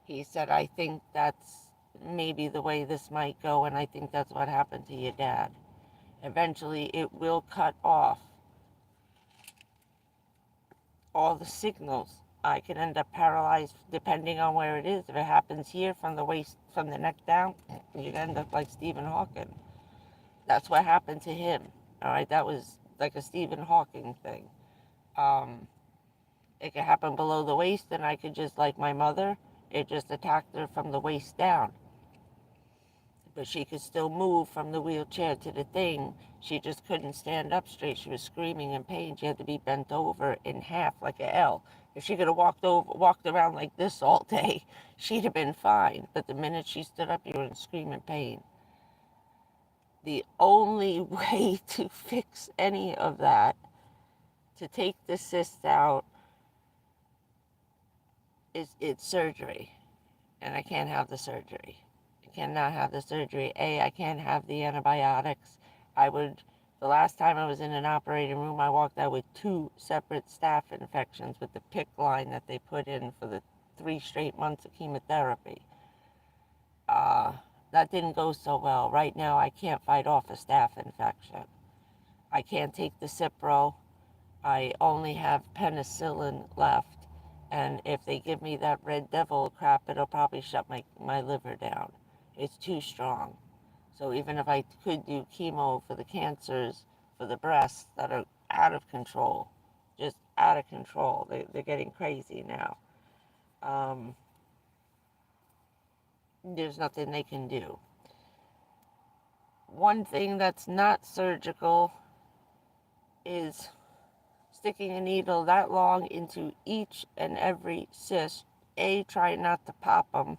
he said, I think that's maybe the way this might go, and I think that's what happened to your dad. Eventually, it will cut off all the signals. I can end up paralyzed depending on where it is. If it happens here from the waist, from the neck down, you end up like Stephen Hawking. That's what happened to him. All right, that was like a Stephen Hawking thing. It could happen below the waist, and I could just, like my mother, it just attacked her from the waist down. But she could still move from the wheelchair to the thing. She just couldn't stand up straight. She was screaming in pain. She had to be bent over in half like an L. If she could have walked around like this all day, she'd have been fine. But the minute she stood up, you were in screaming pain. The only way to fix any of that, to take the cyst out, it's surgery. And I can't have the surgery. I cannot have the surgery. I can't have the antibiotics. The last time I was in an operating room, I walked out with 2 separate staph infections with the PICC line that they put in for the 3 straight months of chemotherapy. That didn't go so well. Right now, I can't fight off a staph infection. I can't take the Cipro. I only have penicillin left. And if they give me that red devil crap, it'll probably shut my liver down. It's too strong. So even if I could do chemo for the cancers, for the breasts that are out of control, just out of control, they're getting crazy now. There's nothing they can do. One thing that's not surgical is sticking a needle that long into each and every cyst. A, try not to pop them.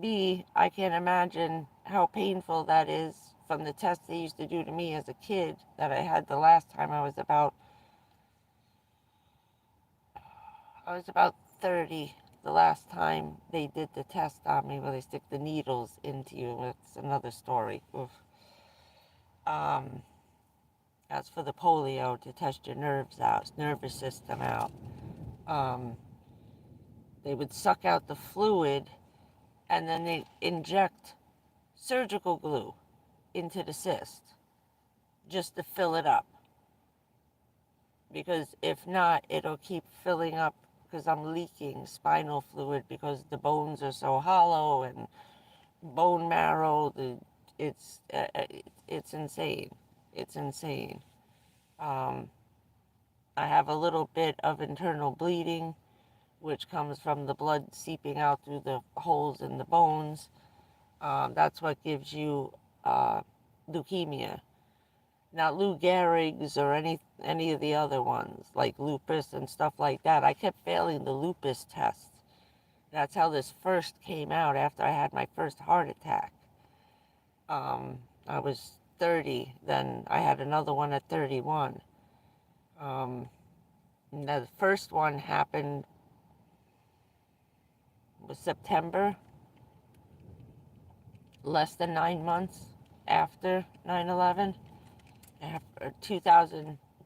B, I can't imagine how painful that is from the tests they used to do to me as a kid that I had the last time I was about 30, the last time they did the test on me where they stick the needles into you. It's another story. Oof. That's for the polio, to test your nerves out, nervous system out. They would suck out the fluid and then they inject surgical glue into the cyst just to fill it up. Because if not, it'll keep filling up because I'm leaking spinal fluid because the bones are so hollow and bone marrow. It's insane. It's insane. I have a little bit of internal bleeding, which comes from the blood seeping out through the holes in the bones. That's what gives you leukemia. Not Lou Gehrig's or any of the other ones, like lupus and stuff like that. I kept failing the lupus test. That's how this first came out after I had my first heart attack. I was 30, then I had another one at 31. The first one happened was September, less than 9 months after 9/11.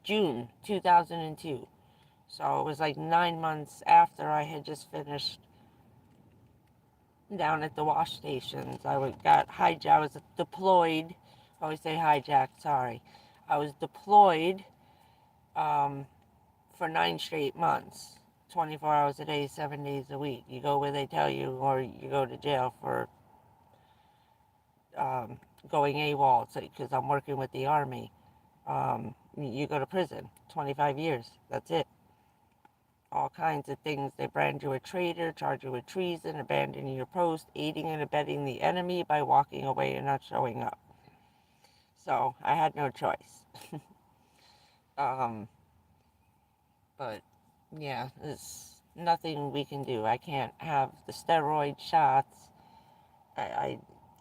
June 2002. So it was like 9 months after I had just finished down at the wash stations. I got hijacked. I was deployed. I always say hijacked, sorry. I was deployed for 9 straight months, 24 hours a day, 7 days a week. You go where they tell you, or you go to jail for going AWOL, because I'm working with the Army. You go to prison, 25 years, that's it. All kinds of things. They brand you a traitor, charge you with treason, abandoning your post, aiding and abetting the enemy by walking away and not showing up. So I had no choice. But yeah, there's nothing we can do. I can't have the steroid shots. I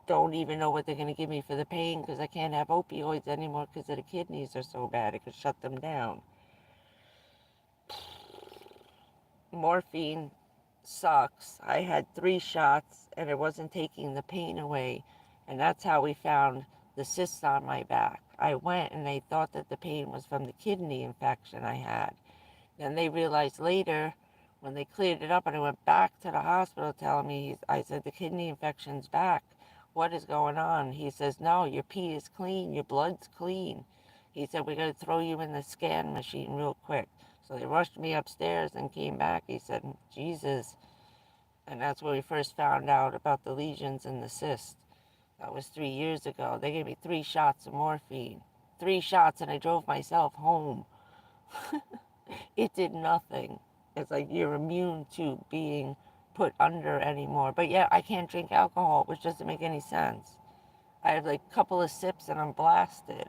don't even know what they're going to give me for the pain because I can't have opioids anymore because the kidneys are so bad. It could shut them down. Morphine sucks. I had 3 shots and it wasn't taking the pain away. And that's how we found the cysts on my back. I went and they thought that the pain was from the kidney infection I had. Then they realized later when they cleared it up and I went back to the hospital telling me, I said, the kidney infection's back. What is going on? He says, no, your pee is clean. Your blood's clean. He said, we got to throw you in the scan machine real quick. So they rushed me upstairs and came back. He said, Jesus. And that's when we first found out about the lesions and the cyst. That was 3 years ago. They gave me 3 shots of morphine. 3 shots and I drove myself home. It did nothing. It's like you're immune to being put under anymore. But yeah, I can't drink alcohol, which doesn't make any sense. I have like a couple of sips and I'm blasted.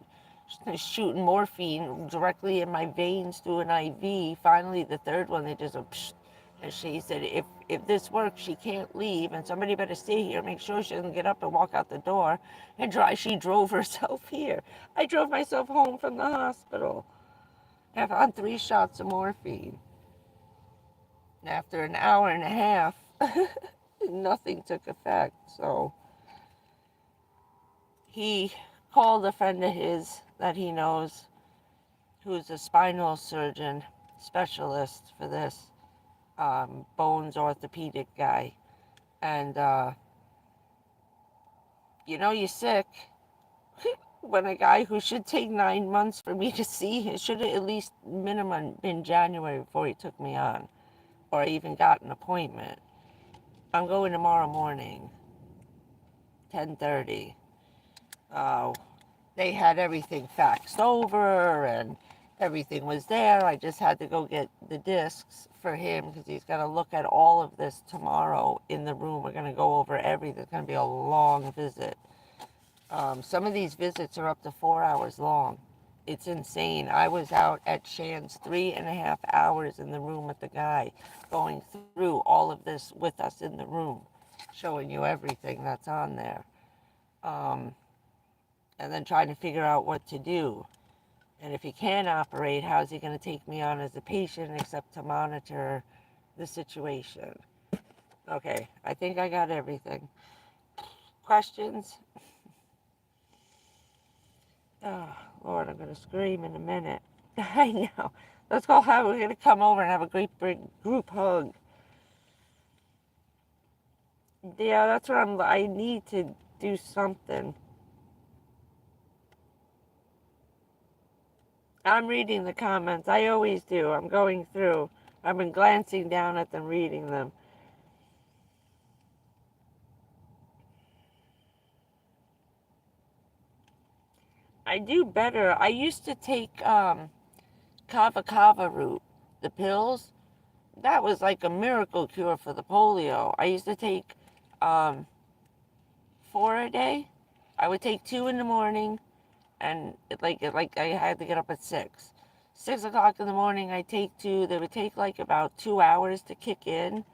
Shooting morphine directly in my veins through an IV. Finally, the third one, they just go, psh. And she said, if this works, she can't leave, and somebody better stay here, make sure she doesn't get up and walk out the door. And she drove herself here. I drove myself home from the hospital on 3 shots of morphine. After an hour and a half, nothing took effect. So he called a friend of his that he knows who's a spinal surgeon specialist for this, bones orthopedic guy. And, you're sick when a guy who should take 9 months for me to see, it should have at least minimum been January before he took me on, or I even got an appointment. I'm going tomorrow morning, 10:30. They had everything faxed over and everything was there. I just had to go get the discs for him because he's going to look at all of this tomorrow in the room. We're going to go over everything. It's going to be a long visit. Some of these visits are up to 4 hours long. It's insane. I was out at Shan's 3.5 hours in the room with the guy, going through all of this with us in the room, showing you everything that's on there. And then trying to figure out what to do. And if he can't operate, how is he going to take me on as a patient except to monitor the situation? Okay, I think I got everything. Questions? Oh, Lord, I'm going to scream in a minute. I know. Let's go have, we're going to come over and have a great big group hug. Yeah, that's what I need to do something. I'm reading the comments. I always do. I'm going through. I've been glancing down at them, reading them. I do better. I used to take kava root, the pills. That was like a miracle cure for the polio. I used to take um, 4 a day. I would take 2 in the morning, and like I had to get up at 6. 6 o'clock in the morning, I take 2. They would take like about 2 hours to kick in,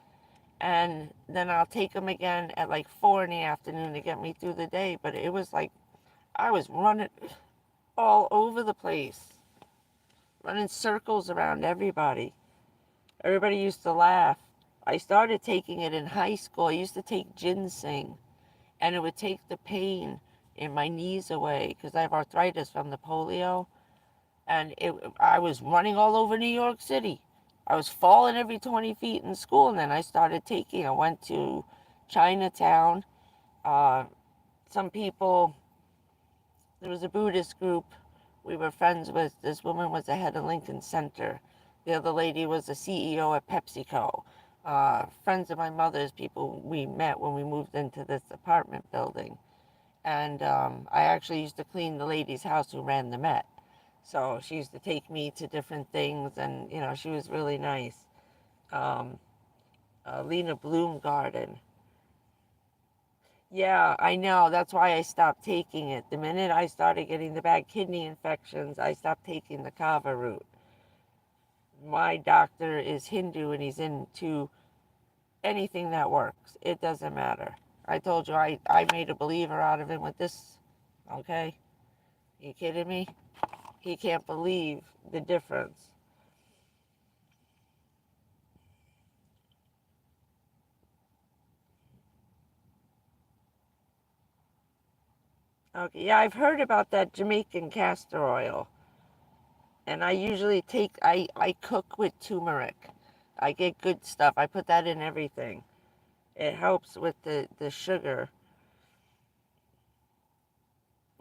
and then I'll take them again at like 4 in the afternoon to get me through the day. But it was like I was running all over the place, running circles around everybody. Everybody used to laugh. I started taking it in high school. I used to take ginseng, and it would take the pain in my knees away because I have arthritis from the polio. And I was running all over New York City. I was falling every 20 feet in school, and then I went to Chinatown. Uh, some people, there was a Buddhist group we were friends with. This woman was the head of Lincoln Center. The other lady was the CEO at PepsiCo. Friends of my mother's, people we met when we moved into this apartment building. And I actually used to clean the lady's house who ran the Met. So she used to take me to different things, and she was really nice. Um, Lena Bloom Garden. Yeah, I know. That's why I stopped taking it. The minute I started getting the bad kidney infections, I stopped taking the kava root. My doctor is Hindu, and he's into anything that works. It doesn't matter. I told you I made a believer out of him with this. Okay? You kidding me? He can't believe the difference. Okay, yeah, I've heard about that Jamaican castor oil. And I usually I cook with turmeric. I get good stuff. I put that in everything. It helps with the sugar.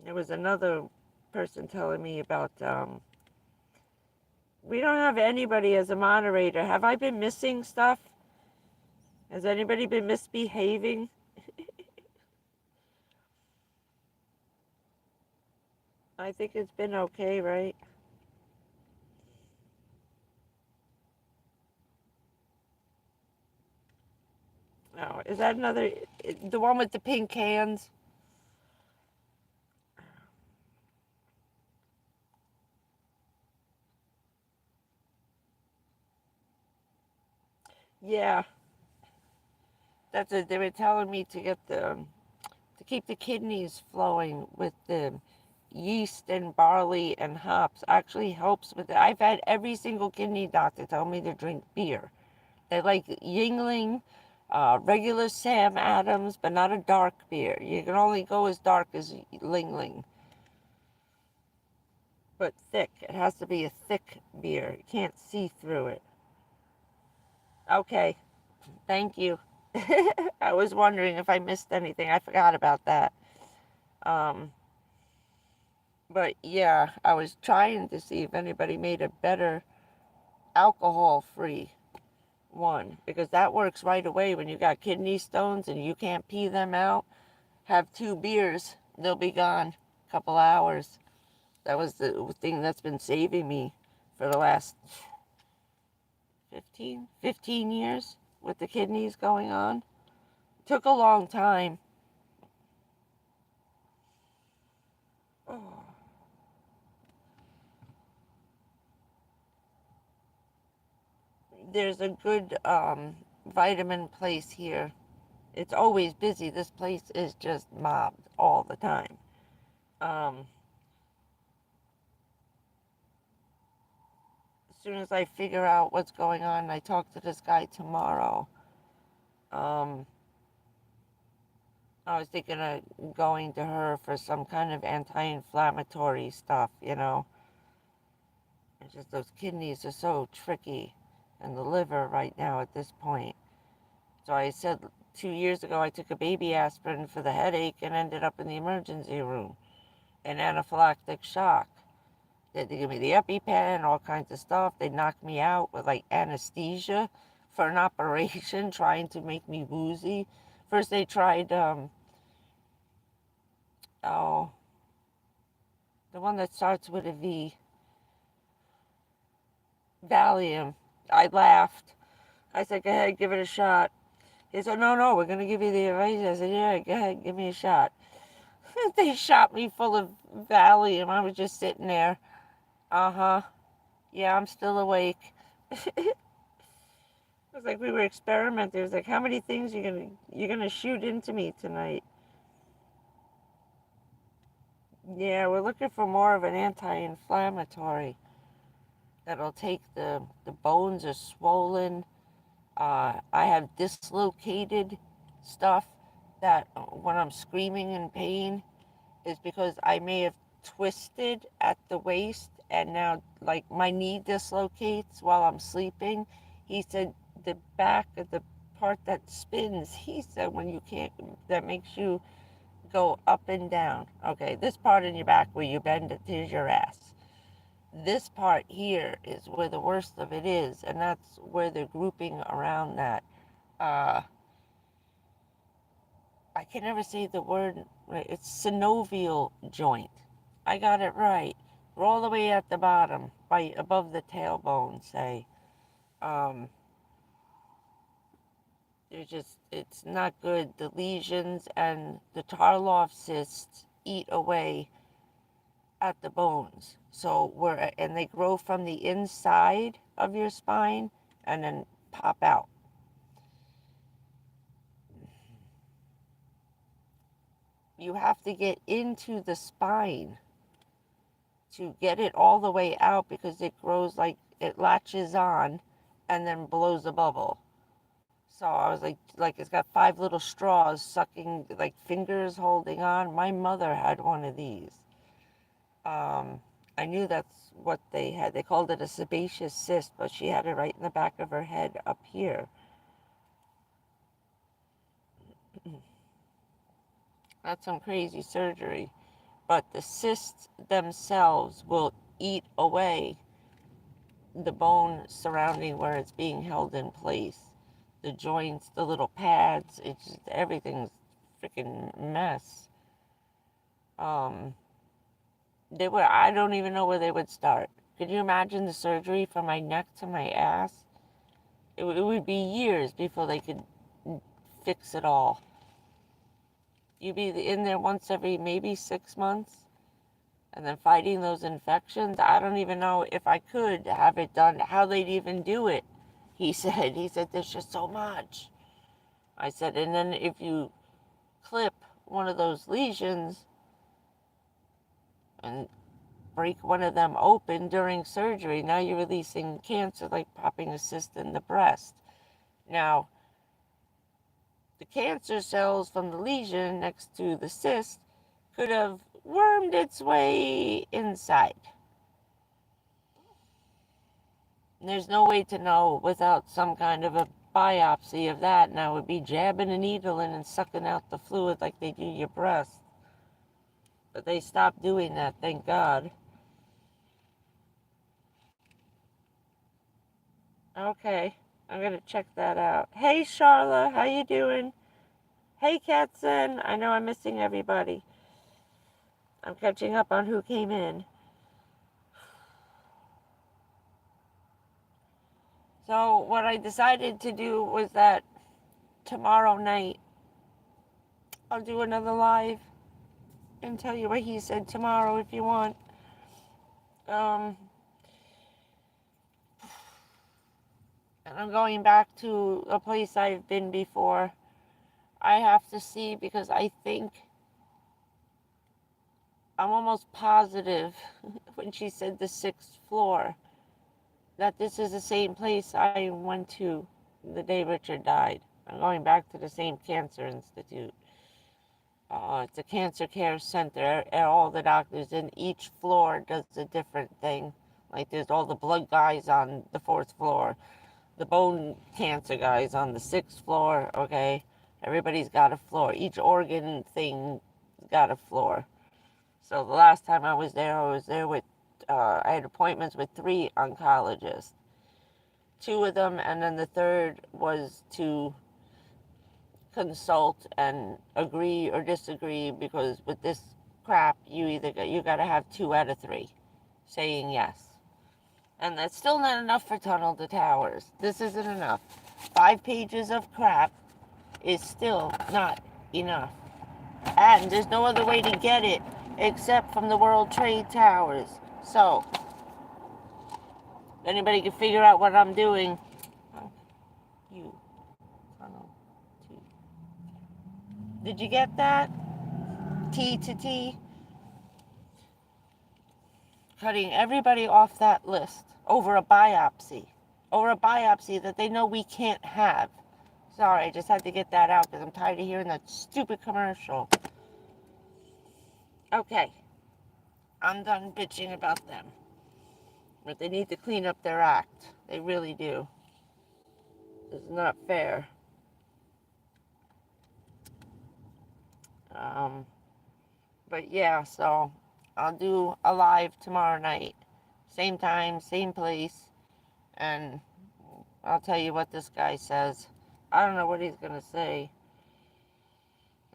There was another person telling me about, we don't have anybody as a moderator. Have I been missing stuff? Has anybody been misbehaving? I think it's been okay, right? Oh, is that another, the one with the pink hands? Yeah, that's it. They were telling me to get to keep the kidneys flowing with the yeast and barley and hops actually helps with it. I've had every single kidney doctor tell me to drink beer. They like Yingling, regular Sam Adams, but not a dark beer. You can only go as dark as Yingling, but thick. It has to be a thick beer. You can't see through it. Okay, thank you. I was wondering if I missed anything. I forgot about that. Um, but yeah, I was trying to see if anybody made a better alcohol-free one, because that works right away when you got kidney stones and you can't pee them out. Have 2 beers, they'll be gone. Couple hours. That was the thing that's been saving me for the last 15 years with the kidneys going on. Took a long time. Oh, there's a good vitamin place here. It's always busy. This place is just mobbed all the time. Um, as soon as I figure out what's going on, I talk to this guy tomorrow. I was thinking of going to her for some kind of anti-inflammatory stuff, you know. It's just those kidneys are so tricky, and the liver right now at this point. So I said 2 years ago I took a baby aspirin for the headache and ended up in the emergency room in anaphylactic shock. They had to give me the EpiPen, all kinds of stuff. They knocked me out with like anesthesia for an operation, trying to make me woozy. First they tried, oh, the one that starts with a V, Valium. I laughed. I said, go ahead, give it a shot. He said, no, no, we're going to give you the advice. I said, yeah, go ahead, give me a shot. They shot me full of Valium. I was just sitting there. Uh-huh. Yeah, I'm still awake. It was like we were experimenting. It was like, how many things you're gonna shoot into me tonight? Yeah, we're looking for more of an anti-inflammatory that'll take the bones are swollen. I have dislocated stuff that when I'm screaming in pain is because I may have twisted at the waist and now like my knee dislocates while I'm sleeping. He said the back of the part that spins, he said when you can't, that makes you go up and down. Okay, this part in your back where you bend it to your ass. This part here is where the worst of it is, and that's where they're grouping around that. Uh, I can never say the word right. It's synovial joint. I got it right. We're all the way at the bottom, by above the tailbone, say. Um, it's not good. The lesions and the Tarlov cysts eat away at the bones. And they grow from the inside of your spine and then pop out. You have to get into the spine to get it all the way out because it grows like it latches on and then blows a bubble. So I was like it's got 5 little straws sucking, like fingers holding on. My mother had one of these. I knew that's what they had. They called it a sebaceous cyst, but she had it right in the back of her head up here. That's some crazy surgery. But the cysts themselves will eat away the bone surrounding where it's being held in place. The joints, the little pads, it's just, everything's freaking mess. I don't even know where they would start. Could you imagine the surgery from my neck to my ass? It would be years before they could fix it all. You'd be in there once every maybe 6 months and then fighting those infections. I don't even know if I could have it done, how they'd even do it. He said, there's just so much. I said, and then if you clip one of those lesions and break one of them open during surgery, now you're releasing cancer, like popping a cyst in the breast. Now, the cancer cells from the lesion next to the cyst could have wormed its way inside. And there's no way to know without some kind of a biopsy of that, and I would be jabbing a needle in and sucking out the fluid like they do your breast. But they stopped doing that, thank God. Okay, I'm gonna check that out. Hey Charla, how you doing? Hey Katzen, I know I'm missing everybody. I'm catching up on who came in. So what I decided to do was that tomorrow night I'll do another live and tell you what he said tomorrow if you want. And I'm going back to a place I've been before. I have to see because I think I'm almost positive when she said the 6th floor that this is the same place I went to the day Richard died. I'm going back to the same cancer institute. It's a cancer care center, and all the doctors in each floor does a different thing. Like there's all the blood guys on the 4th floor, the bone cancer guys on the 6th floor, okay? Everybody's got a floor. Each organ thing got a floor. So the last time I was there with, I had appointments with 3 oncologists. 2 of them, and then the third was to consult and agree or disagree, because with this crap, you got to have 2 out of 3 saying yes. And that's still not enough for Tunnel to Towers. This isn't enough. 5 pages of crap is still not enough. And there's no other way to get it except from the World Trade Towers. So, if anybody can figure out what I'm doing, you, Tunnel to. Did you get that? T to T. Cutting everybody off that list over a biopsy. Over a biopsy that they know we can't have. Sorry, I just had to get that out because I'm tired of hearing that stupid commercial. Okay. I'm done bitching about them. But they need to clean up their act. They really do. It's not fair. But yeah, so I'll do a live tomorrow night. Same time, same place. And I'll tell you what this guy says. I don't know what he's going to say.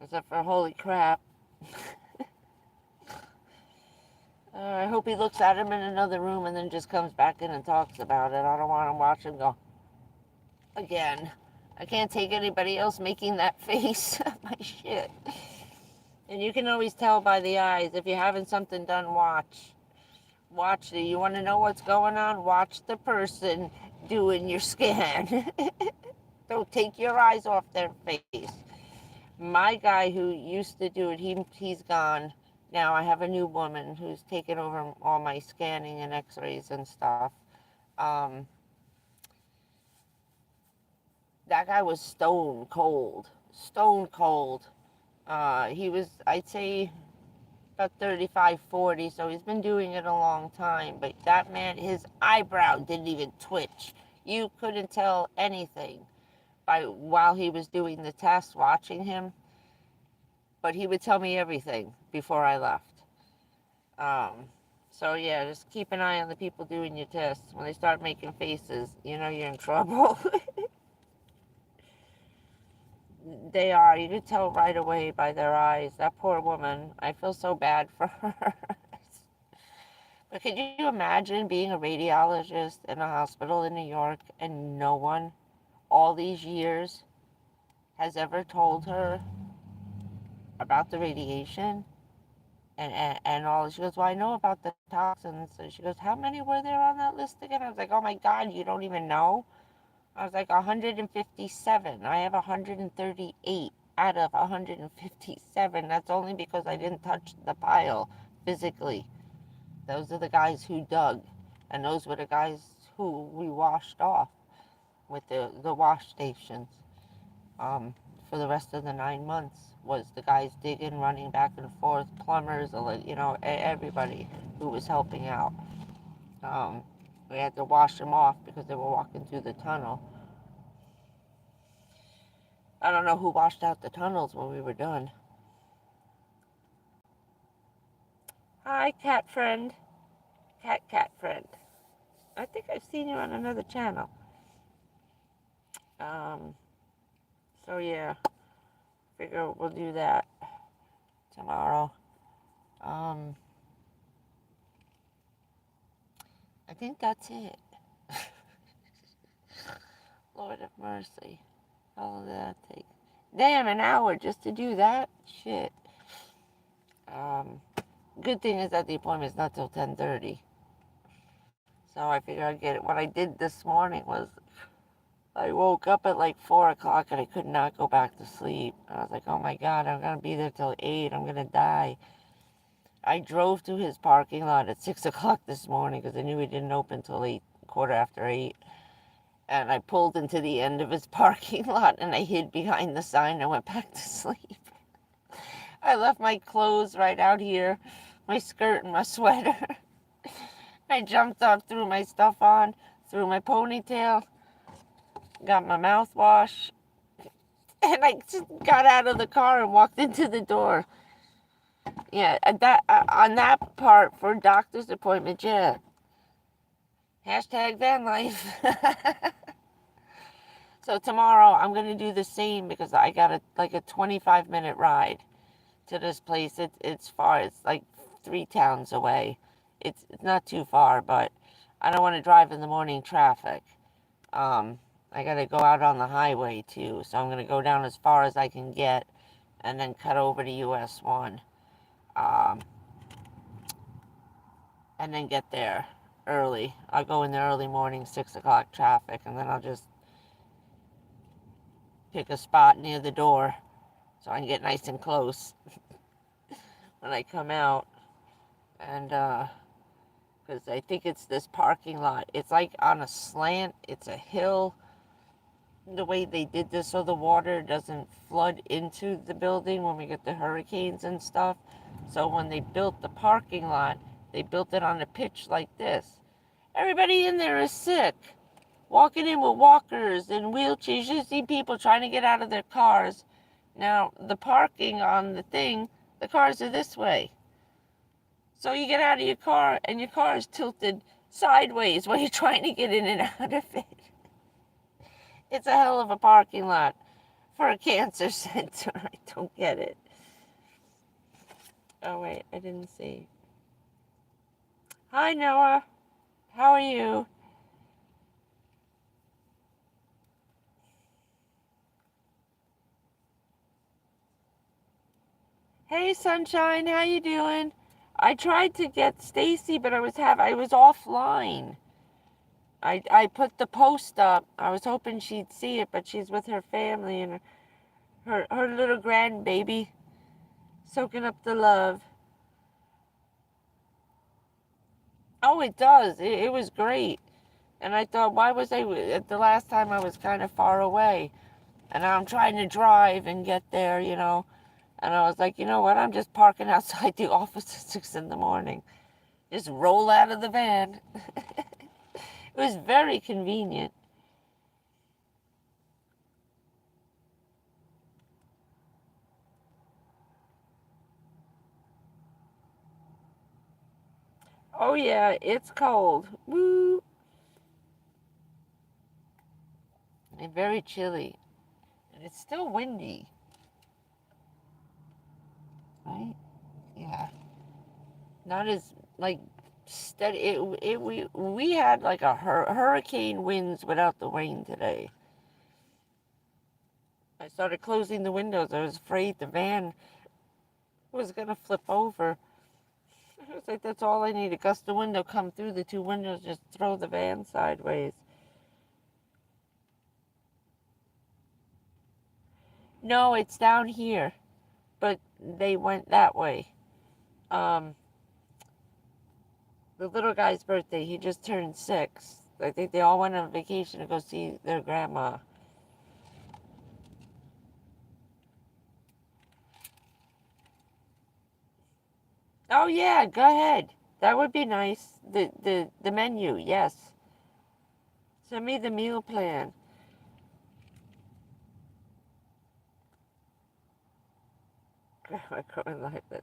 Except for holy crap. I hope he looks at him in another room and then just comes back in and talks about it. I don't want to watch him go again. I can't take anybody else making that face. My shit. And you can always tell by the eyes. If you're having something done, watch. Watch it. You want to know what's going on? Watch the person doing your scan. Don't take your eyes off their face. My guy who used to do it, he's gone. Now I have a new woman who's taken over all my scanning and x-rays and stuff. That guy was stone cold. Stone cold. He was, I'd say, about 35, 40, so he's been doing it a long time. But that man, his eyebrow didn't even twitch. You couldn't tell anything while he was doing the test, watching him. But he would tell me everything before I left. So yeah, just keep an eye on the people doing your tests. When they start making faces, you know you're in trouble. They are. You can tell right away by their eyes. That poor woman, I feel so bad for her. But could you imagine being a radiologist in a hospital in New York and no one, all these years, has ever told her about the radiation? And all, she goes, well, I know about the toxins. And she goes, how many were there on that list again? I was like, oh my God, you don't even know? I was like, 157. I have 138 out of 157. That's only because I didn't touch the pile physically. Those are the guys who dug. And those were the guys who we washed off with the wash stations. For the rest of the 9 months was the guys digging, running back and forth, plumbers, everybody who was helping out. We had to wash them off because they were walking through the tunnel. I don't know who washed out the tunnels when we were done. Hi, cat friend. Cat friend. I think I've seen you on another channel. So yeah, figure we'll do that tomorrow. I think that's it. Lord have mercy. How long did that take? Damn, an hour just to do that? Shit. Good thing is that the appointment's not till 10:30. So I figured I'd get it. What I did this morning was I woke up at like 4 o'clock and I could not go back to sleep. I was like, oh my God, I'm going to be there till 8. I'm going to die. I drove to his parking lot at 6 o'clock this morning because I knew he didn't open till 8, quarter after 8. And I pulled into the end of his parking lot and I hid behind the sign and went back to sleep. I left my clothes right out here, my skirt and my sweater. I jumped up, threw my stuff on, threw my ponytail, got my mouthwash, and I just got out of the car and walked into the door. Yeah, on that part for doctor's appointment, yeah. Hashtag van life. So tomorrow I'm going to do the same because I got a 25-minute ride to this place. It's far. It's like 3 towns away. It's not too far, but I don't want to drive in the morning traffic. I got to go out on the highway too, so I'm going to go down as far as I can get and then cut over to US 1. And then get there early. I'll go in the early morning, 6 o'clock traffic, and then I'll just pick a spot near the door so I can get nice and close when I come out. And because I think it's this parking lot. It's like on a slant. It's a hill. The way they did this so the water doesn't flood into the building when we get the hurricanes and stuff. So when they built the parking lot, they built it on a pitch like this. Everybody in there is sick. Walking in with walkers and wheelchairs. You see people trying to get out of their cars. Now, the parking on the thing, the cars are this way. So you get out of your car and your car is tilted sideways while you're trying to get in and out of it. It's a hell of a parking lot for a cancer center. I don't get it. Oh, wait, I didn't see. Hi, Noah. How are you? Hey, Sunshine, how you doing? I tried to get Stacy, but I was offline. I put the post up. I was hoping she'd see it, but she's with her family and her little grandbaby, soaking up the love. Oh, it does. It was great. And I thought, why was the last time I was kind of far away? And now I'm trying to drive and get there, you know. And I was like, you know what? I'm just parking outside the office at 6 in the morning. Just roll out of the van. It was very convenient. Oh, yeah, it's cold. Woo! And very chilly. And it's still windy. Right? Yeah. Not as, like, steady. We had, like, a hurricane winds without the rain today. I started closing the windows. I was afraid the van was going to flip over. I was like, that's all I need. A gust of window come through the 2 windows, just throw the van sideways. No, it's down here, but they went that way. The little guy's birthday, he just turned 6. I think they all went on vacation to go see their grandma. Oh yeah, go ahead. That would be nice. The menu, yes. Send me the meal plan. Grandma going like that.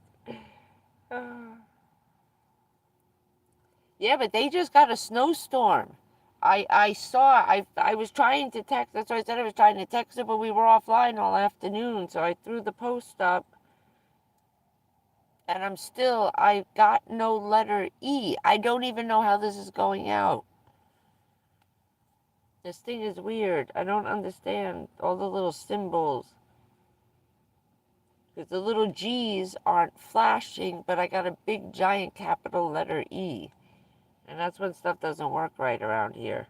Yeah, but they just got a snowstorm. I was trying to text. That's why I said I was trying to text her, but we were offline all afternoon. So I threw the post up. And I got no letter E. I don't even know how this is going out. This thing is weird. I don't understand all the little symbols. Because the little G's aren't flashing, but I got a big giant capital letter E. And that's when stuff doesn't work right around here.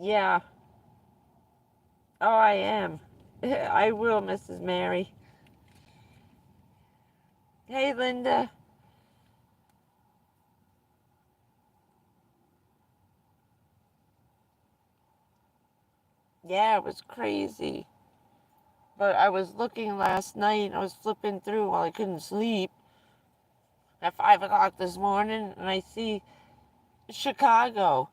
Yeah. Oh, I am. I will, Mrs. Mary. Hey, Linda. Yeah, it was crazy. But I was looking last night, I was flipping through while I couldn't sleep at 5 o'clock this morning, and I see Chicago.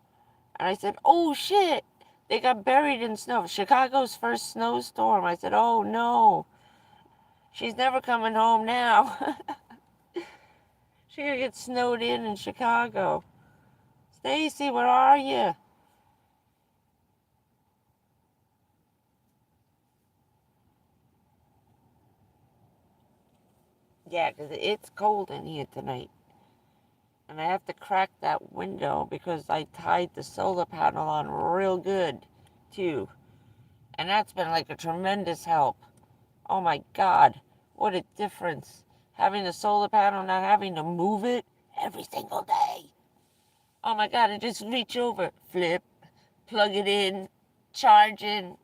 And I said, oh shit, they got buried in snow. Chicago's first snowstorm. I said, oh no, she's never coming home now. She's gonna get snowed in Chicago. Stacy, where are you? Yeah, 'cause it's cold in here tonight. And I have to crack that window because I tied the solar panel on real good, too. And that's been like a tremendous help. Oh my God, what a difference. Having the solar panel, not having to move it every single day. Oh my God, I just reach over, flip, plug it in, charge in,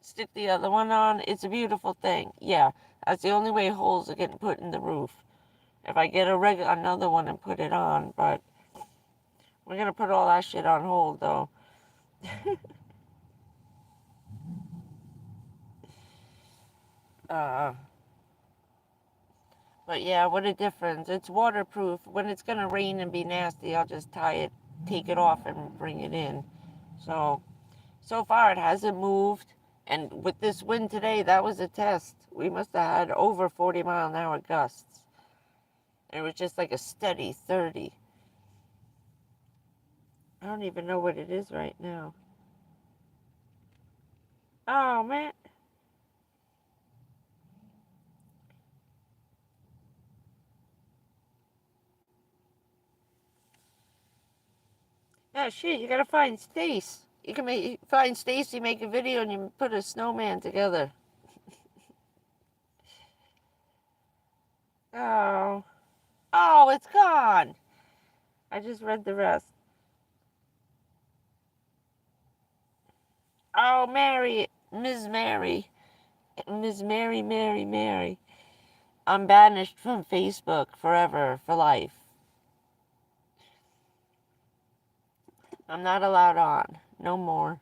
stick the other one on. It's a beautiful thing. Yeah, that's the only way holes are getting put in the roof. If I get another one and put it on, but we're gonna put all that shit on hold though. uh, but yeah, what a difference. It's waterproof. When it's gonna rain and be nasty, I'll just tie it, take it off and bring it in. So far it hasn't moved. And with this wind today, that was a test. We must have had over 40-mile-an-hour gusts. And it was just like a steady 30. I don't even know what it is right now. Oh, man. Oh, shit, you gotta find Stace. You can find Stacy, make a video, and you put a snowman together. Oh. Oh, it's gone. I just read the rest. Oh, Mary. Ms. Mary. Ms. Mary, Mary, Mary. I'm banished from Facebook forever, for life. I'm not allowed on. No more.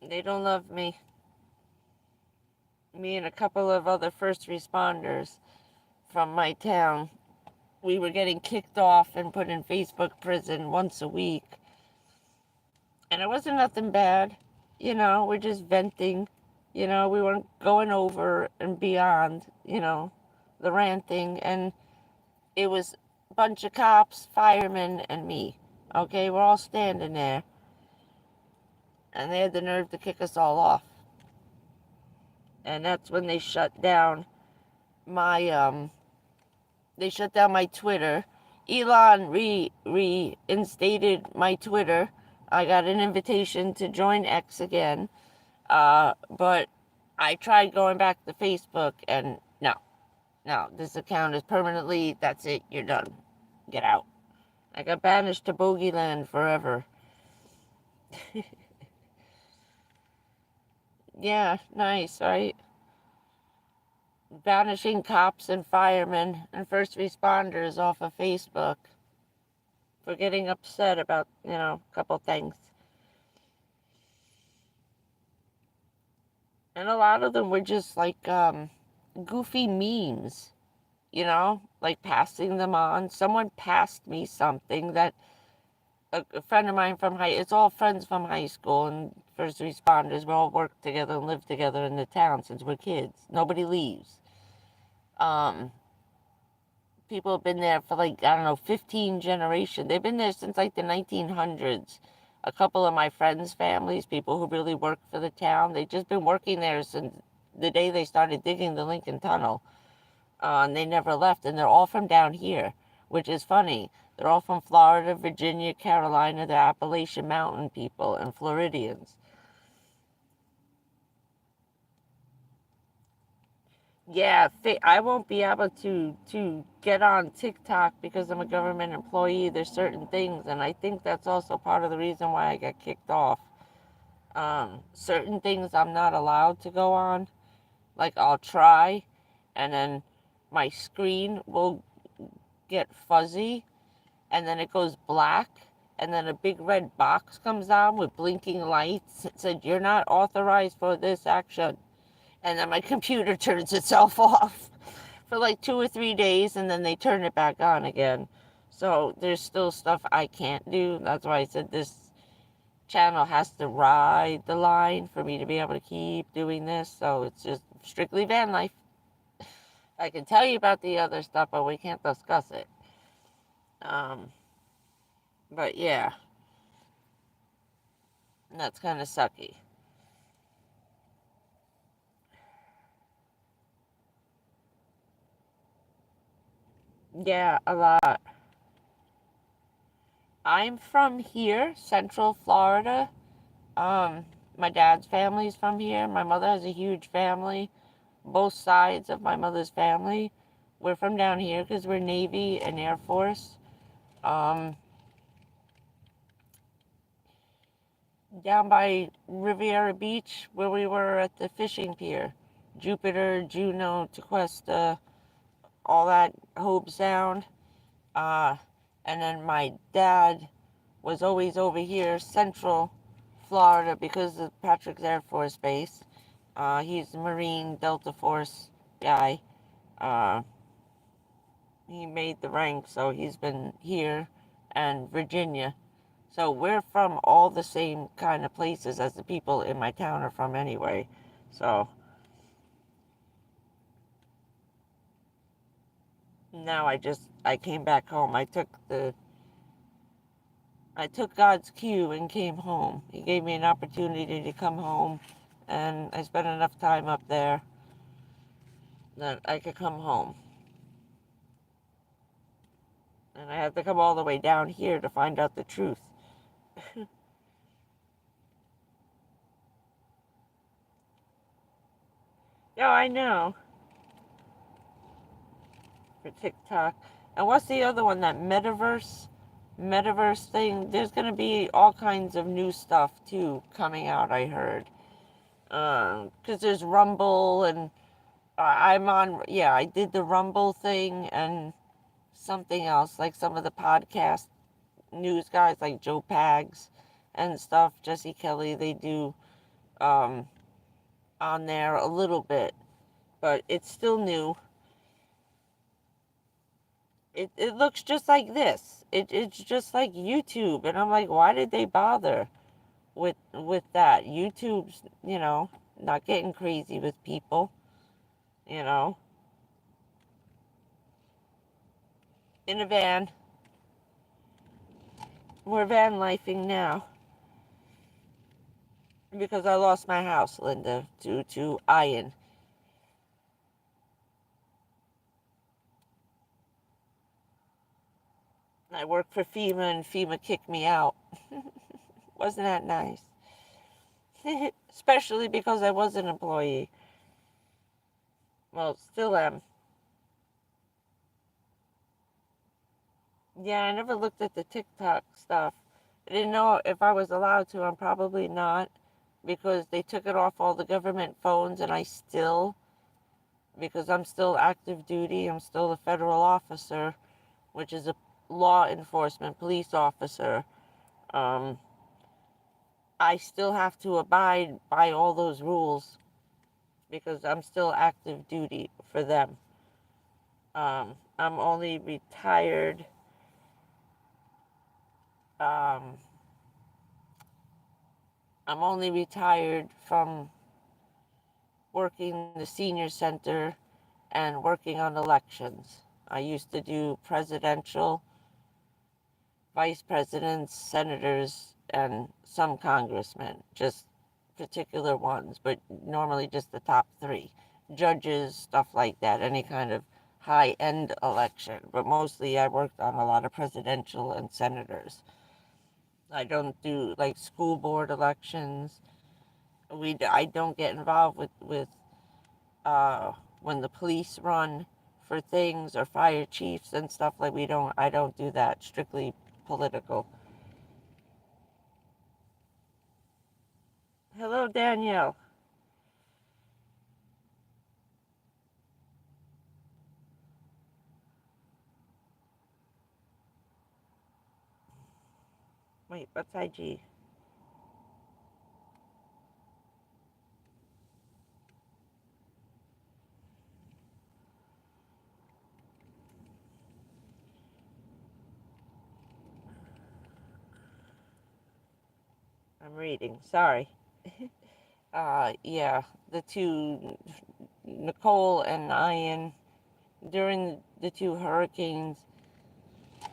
They don't love me. Me and a couple of other first responders from my town, we were getting kicked off and put in Facebook prison once a week. And it wasn't nothing bad. We're just venting. We weren't going over and beyond, the ranting. And it was a bunch of cops, firemen, and me. Okay, we're all standing there. And they had the nerve to kick us all off. And that's when they shut down my Twitter. Elon reinstated my Twitter. I got an invitation to join X again. But I tried going back to Facebook and no, this account is permanently, that's it, you're done. Get out. I got banished to Bogeyland forever. Yeah, nice, right? Banishing cops and firemen and first responders off of Facebook for getting upset about, a couple things. And a lot of them were just like goofy memes, like passing them on. Someone passed me something that a friend of mine it's all friends from high school and first responders. We all work together and live together in the town since we're kids. Nobody leaves. Um, People have been there for like, I don't know, 15 generations. They've been there since like the 1900s. A couple of my friends' families, people who really work for the town, they've just been working there since the day they started digging the Lincoln Tunnel. And they never left. And they're all from down here, which is funny. They're all from Florida, Virginia, Carolina. They're Appalachian Mountain people and Floridians. Yeah, I won't be able to get on TikTok because I'm a government employee. There's certain things, and I think that's also part of the reason why I got kicked off. Certain things I'm not allowed to go on. Like I'll try, and then my screen will get fuzzy, and then it goes black, and then a big red box comes on with blinking lights. It said, "You're not authorized for this action." And then my computer turns itself off for like 2 or 3 days, and then they turn it back on again. So there's still stuff I can't do. That's why I said this channel has to ride the line for me to be able to keep doing this. So it's just strictly van life. I can tell you about the other stuff, but we can't discuss it. But yeah, that's kind of sucky. Yeah, a lot. I'm from here, Central Florida. My dad's family's from here. My mother has a huge family. Both sides of my mother's family. We're from down here because we're Navy and Air Force. Down by Riviera Beach, where we were at the fishing pier. Jupiter, Juneau, Tequesta, all that Hope Sound. And then my dad was always over here, Central Florida, because of Patrick's Air Force Base. He's a Marine Delta Force guy. He made the rank, so he's been here and Virginia. So we're from all the same kind of places as the people in my town are from anyway. So now I came back home. I took God's cue and came home. He gave me an opportunity to come home, and I spent enough time up there that I could come home. And I had to come all the way down here to find out the truth. Yeah, I know. For TikTok. And what's the other one? That metaverse thing? There's gonna be all kinds of new stuff too coming out, I heard. Because there's Rumble, and I'm on. Yeah, I did the Rumble thing and something else, like some of the podcast news guys, like Joe Pags and stuff. Jesse Kelly, they do um, on there a little bit, but it's still new. It looks just like this. It's just like YouTube, and I'm like, why did they bother with that? YouTube's, not getting crazy with people, you know. In a van. We're van lifing now because I lost my house, Linda, due to iron. I worked for FEMA, and FEMA kicked me out. Wasn't that nice? Especially because I was an employee. Well, still am. Yeah, I never looked at the TikTok stuff. I didn't know if I was allowed to. I'm probably not, because they took it off all the government phones, and because I'm still active duty, I'm still a federal officer, which is a law enforcement police officer. Um, I still have to abide by all those rules because I'm still active duty for them. I'm only retired. Um, I'm only retired from working the senior center and working on elections. I used to do presidential, vice presidents, senators, and some congressmen, just particular ones, but normally just the top three. Judges, stuff like that, any kind of high-end election. But mostly I worked on a lot of presidential and senators. I don't do like school board elections. I don't get involved with when the police run for things, or fire chiefs and stuff. Like I don't do that. Strictly political. Hello, Danielle. Wait, what's IG? I'm reading. Sorry. Yeah, the two, Nicole and Ian, during the two hurricanes,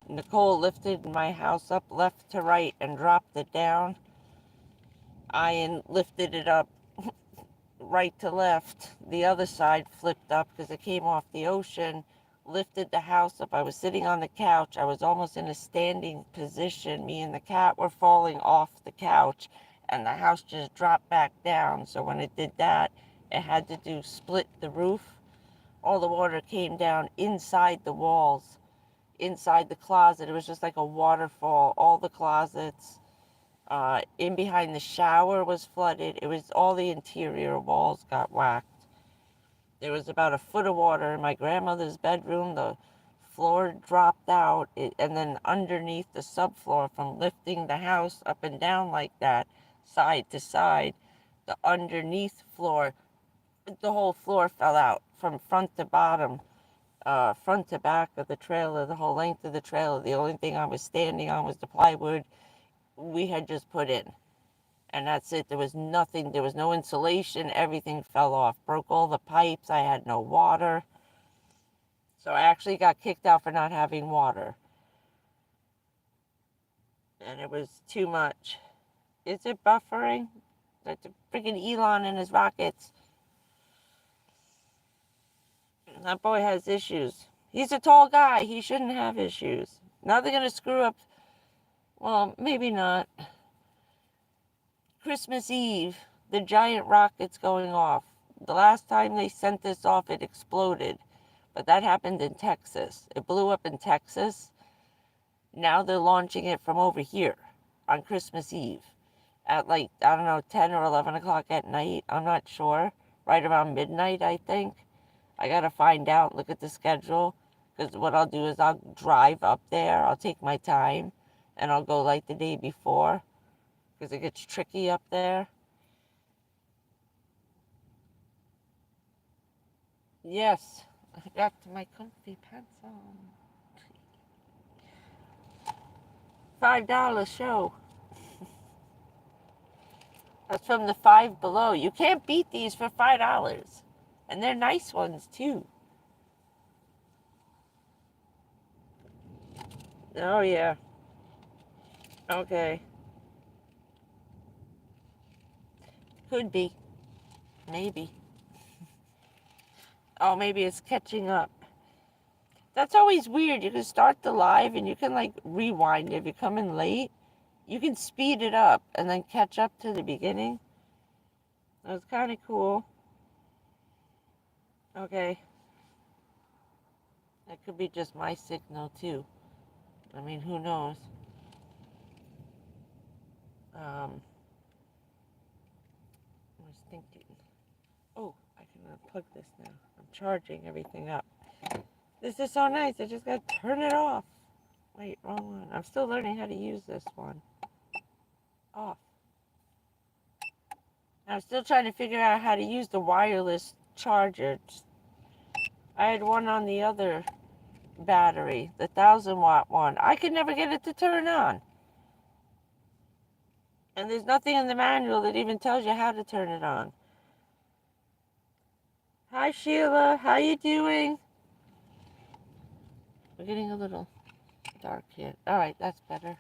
Nicole lifted my house up left to right and dropped it down. Ian lifted it up right to left. The other side flipped up because it came off the ocean, lifted the house up. I was sitting on the couch. I was almost in a standing position. Me and the cat were falling off the couch, and the house just dropped back down. So when it did that, it had to do split the roof. All the water came down inside the walls, inside the closet. It was just like a waterfall. All the closets, in behind the shower was flooded. It was all the interior walls got whacked. There was about a foot of water in my grandmother's bedroom. The floor dropped out, and then underneath the subfloor, from lifting the house up and down like that, side to side, the underneath floor, the whole floor fell out from front to bottom, front to back of the trailer, the whole length of the trailer. The only thing I was standing on was the plywood we had just put in. And that's it. There was nothing. There was no insulation. Everything fell off. Broke all the pipes. I had no water. So I actually got kicked out for not having water. And it was too much. Is it buffering? That's a freaking Elon and his rockets. That boy has issues. He's a tall guy. He shouldn't have issues. Now they're going to screw up. Well, maybe not. Christmas Eve, the giant rocket's going off. The last time they sent this off, it exploded. But that happened in Texas. It blew up in Texas. Now they're launching it from over here on Christmas Eve at, like, I don't know, 10 or 11 o'clock at night. I'm not sure. Right around midnight, I think. I got to find out, look at the schedule. Because what I'll do is I'll drive up there. I'll take my time. And I'll go like the day before. Because it gets tricky up there. Yes. I got my comfy pants on. $5 show. That's from the Five Below. You can't beat these for $5. And they're nice ones, too. Oh, yeah. Okay. Could be. Maybe. Oh, maybe it's catching up. That's always weird. You can start the live and you can, like, rewind. If you come in late, you can speed it up and then catch up to the beginning. That was kind of cool. Okay. That could be just my signal, too. I mean, who knows? I was thinking, oh, I can unplug this now. I'm charging everything up. This is so nice. I just got to turn it off. Wait, wrong one. I'm still learning how to use this one. Off. I'm still trying to figure out how to use the wireless charger. I had one on the other battery, the 1,000-watt one. I could never get it to turn on. And there's nothing in the manual that even tells you how to turn it on. Hi, Sheila. How you doing? We're getting a little dark here. All right, that's better.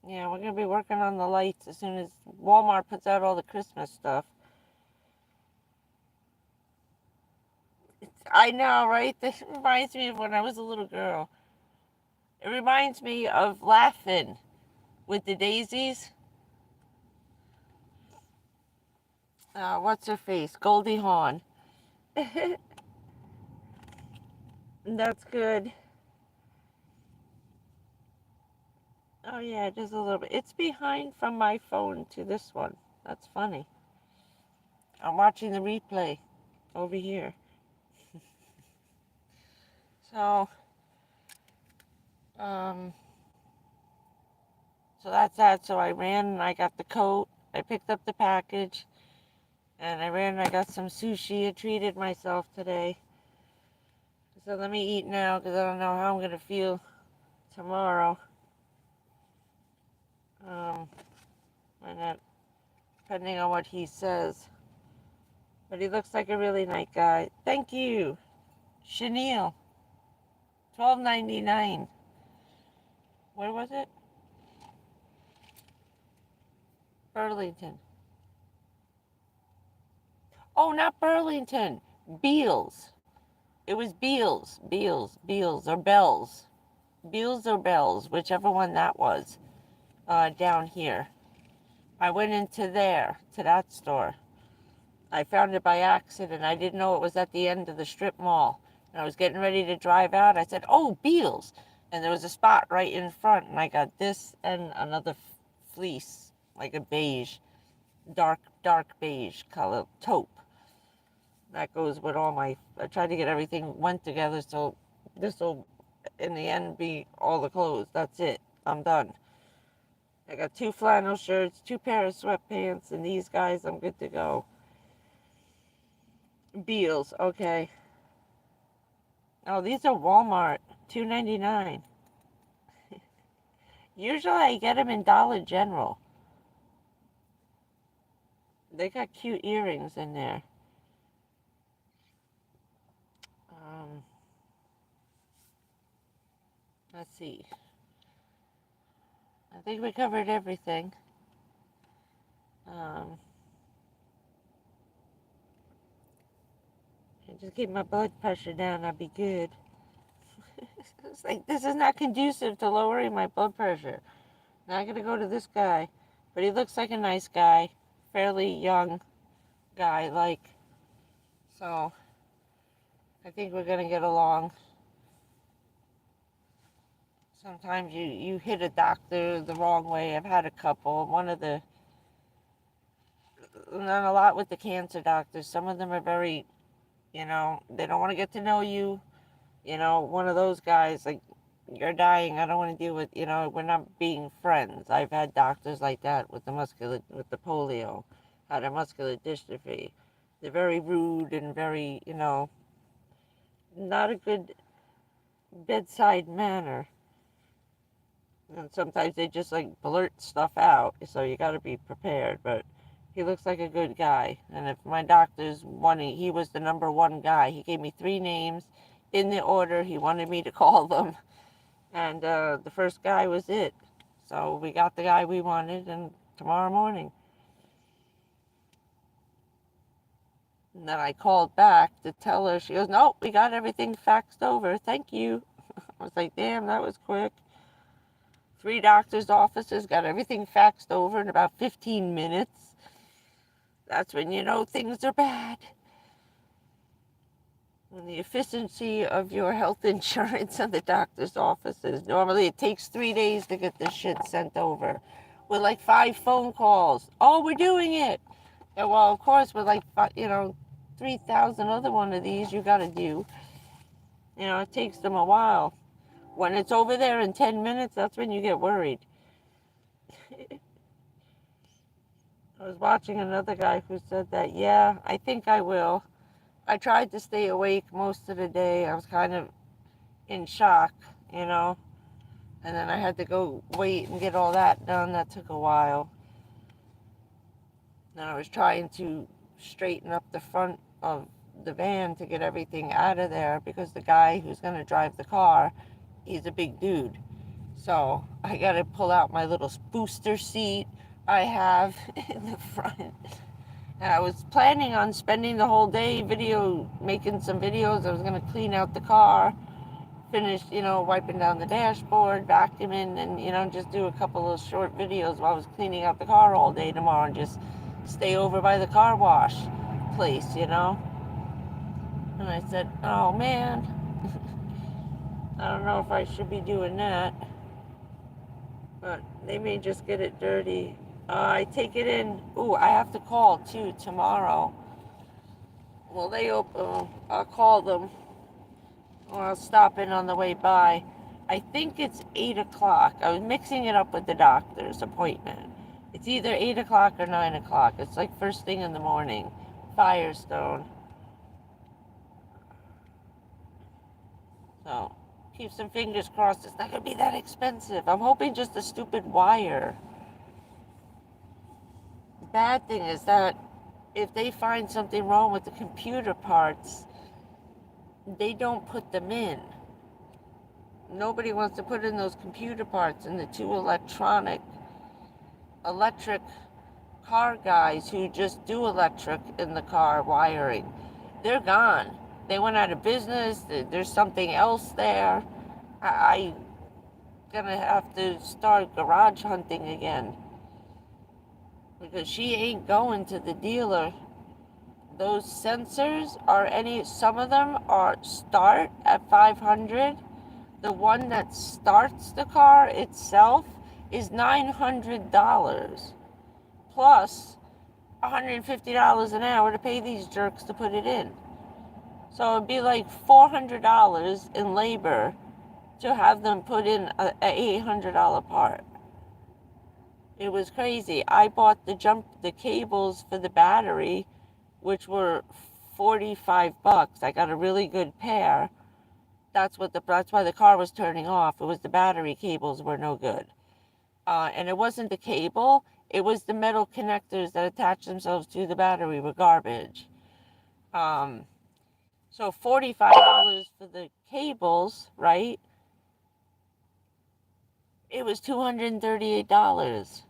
Yeah, we're going to be working on the lights as soon as Walmart puts out all the Christmas stuff. I know, right? This reminds me of when I was a little girl. It reminds me of laughing with the daisies. What's her face? Goldie Hawn. That's good. Oh, yeah, just a little bit. It's behind from my phone to this one. That's funny. I'm watching the replay over here. So So that's that. So I ran and I got the coat. I picked up the package. And I ran and I got some sushi. I treated myself today. So let me eat now because I don't know how I'm going to feel tomorrow. And that, depending on what he says. But he looks like a really nice guy. Thank you. Chenille. $12.99. Where was it? Burlington. Oh, not Burlington. Beals. It was Beals. Beals or Bells. Beals or Bells, whichever one that was. Down here. I went into that store. I found it by accident. I didn't know it was at the end of the strip mall. And I was getting ready to drive out. I said, oh, Beals. And there was a spot right in front. And I got this and another fleece, like a beige, dark beige color taupe. That goes with all my, I tried to get everything went together so this will, in the end, be all the clothes. That's it. I'm done. I got 2 flannel shirts, 2 pair of sweatpants, and these guys, I'm good to go. Beals, okay. Oh, these are Walmart, $2.99. Usually I get them in Dollar General. They got cute earrings in there. Let's see. I think we covered everything. Just keep my blood pressure down, I'll be good. It's like, this is not conducive to lowering my blood pressure. Now I gotta go to this guy. But he looks like a nice guy. Fairly young guy, like. So, I think we're gonna get along. Sometimes you hit a doctor the wrong way. I've had a couple. Not a lot with the cancer doctors. Some of them are very, they don't want to get to know you. One of those guys, like, you're dying, I don't want to deal with, we're not being friends. I've had doctors like that with the polio, had a muscular dystrophy. They're very rude and very, not a good bedside manner. And sometimes they just, like, blurt stuff out, so you got to be prepared. But he looks like a good guy. And if my doctor's wanting, he was the number 1 guy. He gave me 3 names in the order he wanted me to call them. And the first guy was it. So we got the guy we wanted, and tomorrow morning. And then I called back to tell her. She goes, no, we got everything faxed over. Thank you. I was like, damn, that was quick. 3 doctors' offices got everything faxed over in about 15 minutes. That's when you know things are bad. And the efficiency of your health insurance and the doctor's offices. Normally it takes 3 days to get this shit sent over. With like 5 phone calls. Oh, we're doing it. And well, of course, with like, 3,000 other one of these you got to do. It takes them a while. When it's over there in 10 minutes, that's when you get worried. I was watching another guy who said that, yeah, I think I will. I tried to stay awake most of the day. I was kind of in shock, And then I had to go wait and get all that done. That took a while. Then I was trying to straighten up the front of the van to get everything out of there because the guy who's going to drive the car, he's a big dude. So I got to pull out my little booster seat I have in the front. And I was planning on spending the whole day making some videos. I was going to clean out the car, finish, wiping down the dashboard, vacuuming, and, just do a couple of short videos while I was cleaning out the car all day tomorrow and just stay over by the car wash place, And I said, oh, man, I don't know if I should be doing that. But they may just get it dirty. I take it in. Ooh, I have to call, too, tomorrow. Well, they open. I'll call them. Or I'll stop in on the way by. I think it's 8 o'clock. I was mixing it up with the doctor's appointment. It's either 8 o'clock or 9 o'clock. It's like first thing in the morning. Firestone. So, keep some fingers crossed. It's not going to be that expensive. I'm hoping just a stupid wire. The bad thing is that if they find something wrong with the computer parts, they don't put them in. Nobody wants to put in those computer parts, and the two electric car guys who just do electric in the car wiring, they're gone. They went out of business. There's something else there. I'm gonna have to start garage hunting again because she ain't going to the dealer. Those sensors some of them are start at 500. The one that starts the car itself is $900 plus $150 an hour to pay these jerks to put it in. So it'd be like $400 in labor to have them put in a $800 part. It was crazy. I bought the cables for the battery, which were $45. I got a really good pair. That's why the car was turning off. It was the battery cables were no good. And it wasn't the cable, it was the metal connectors that attach themselves to the battery were garbage. So $45 for the cables, right? It was $238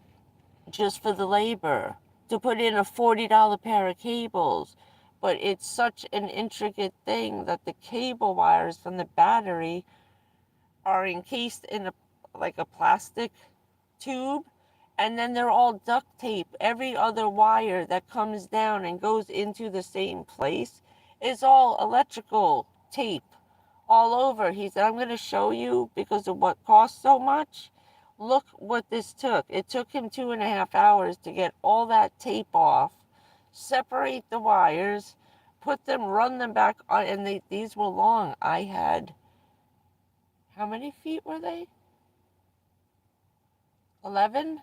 just for the labor to put in a $40 pair of cables. But it's such an intricate thing that the cable wires from the battery are encased in a plastic tube, and then they're all duct tape. Every other wire that comes down and goes into the same place is all electrical tape all over. He said, I'm going to show you because of what costs so much. Look what this took. It took him 2.5 hours to get all that tape off, separate the wires, put them, run them back on, and these were long. I had, how many feet were they? 11?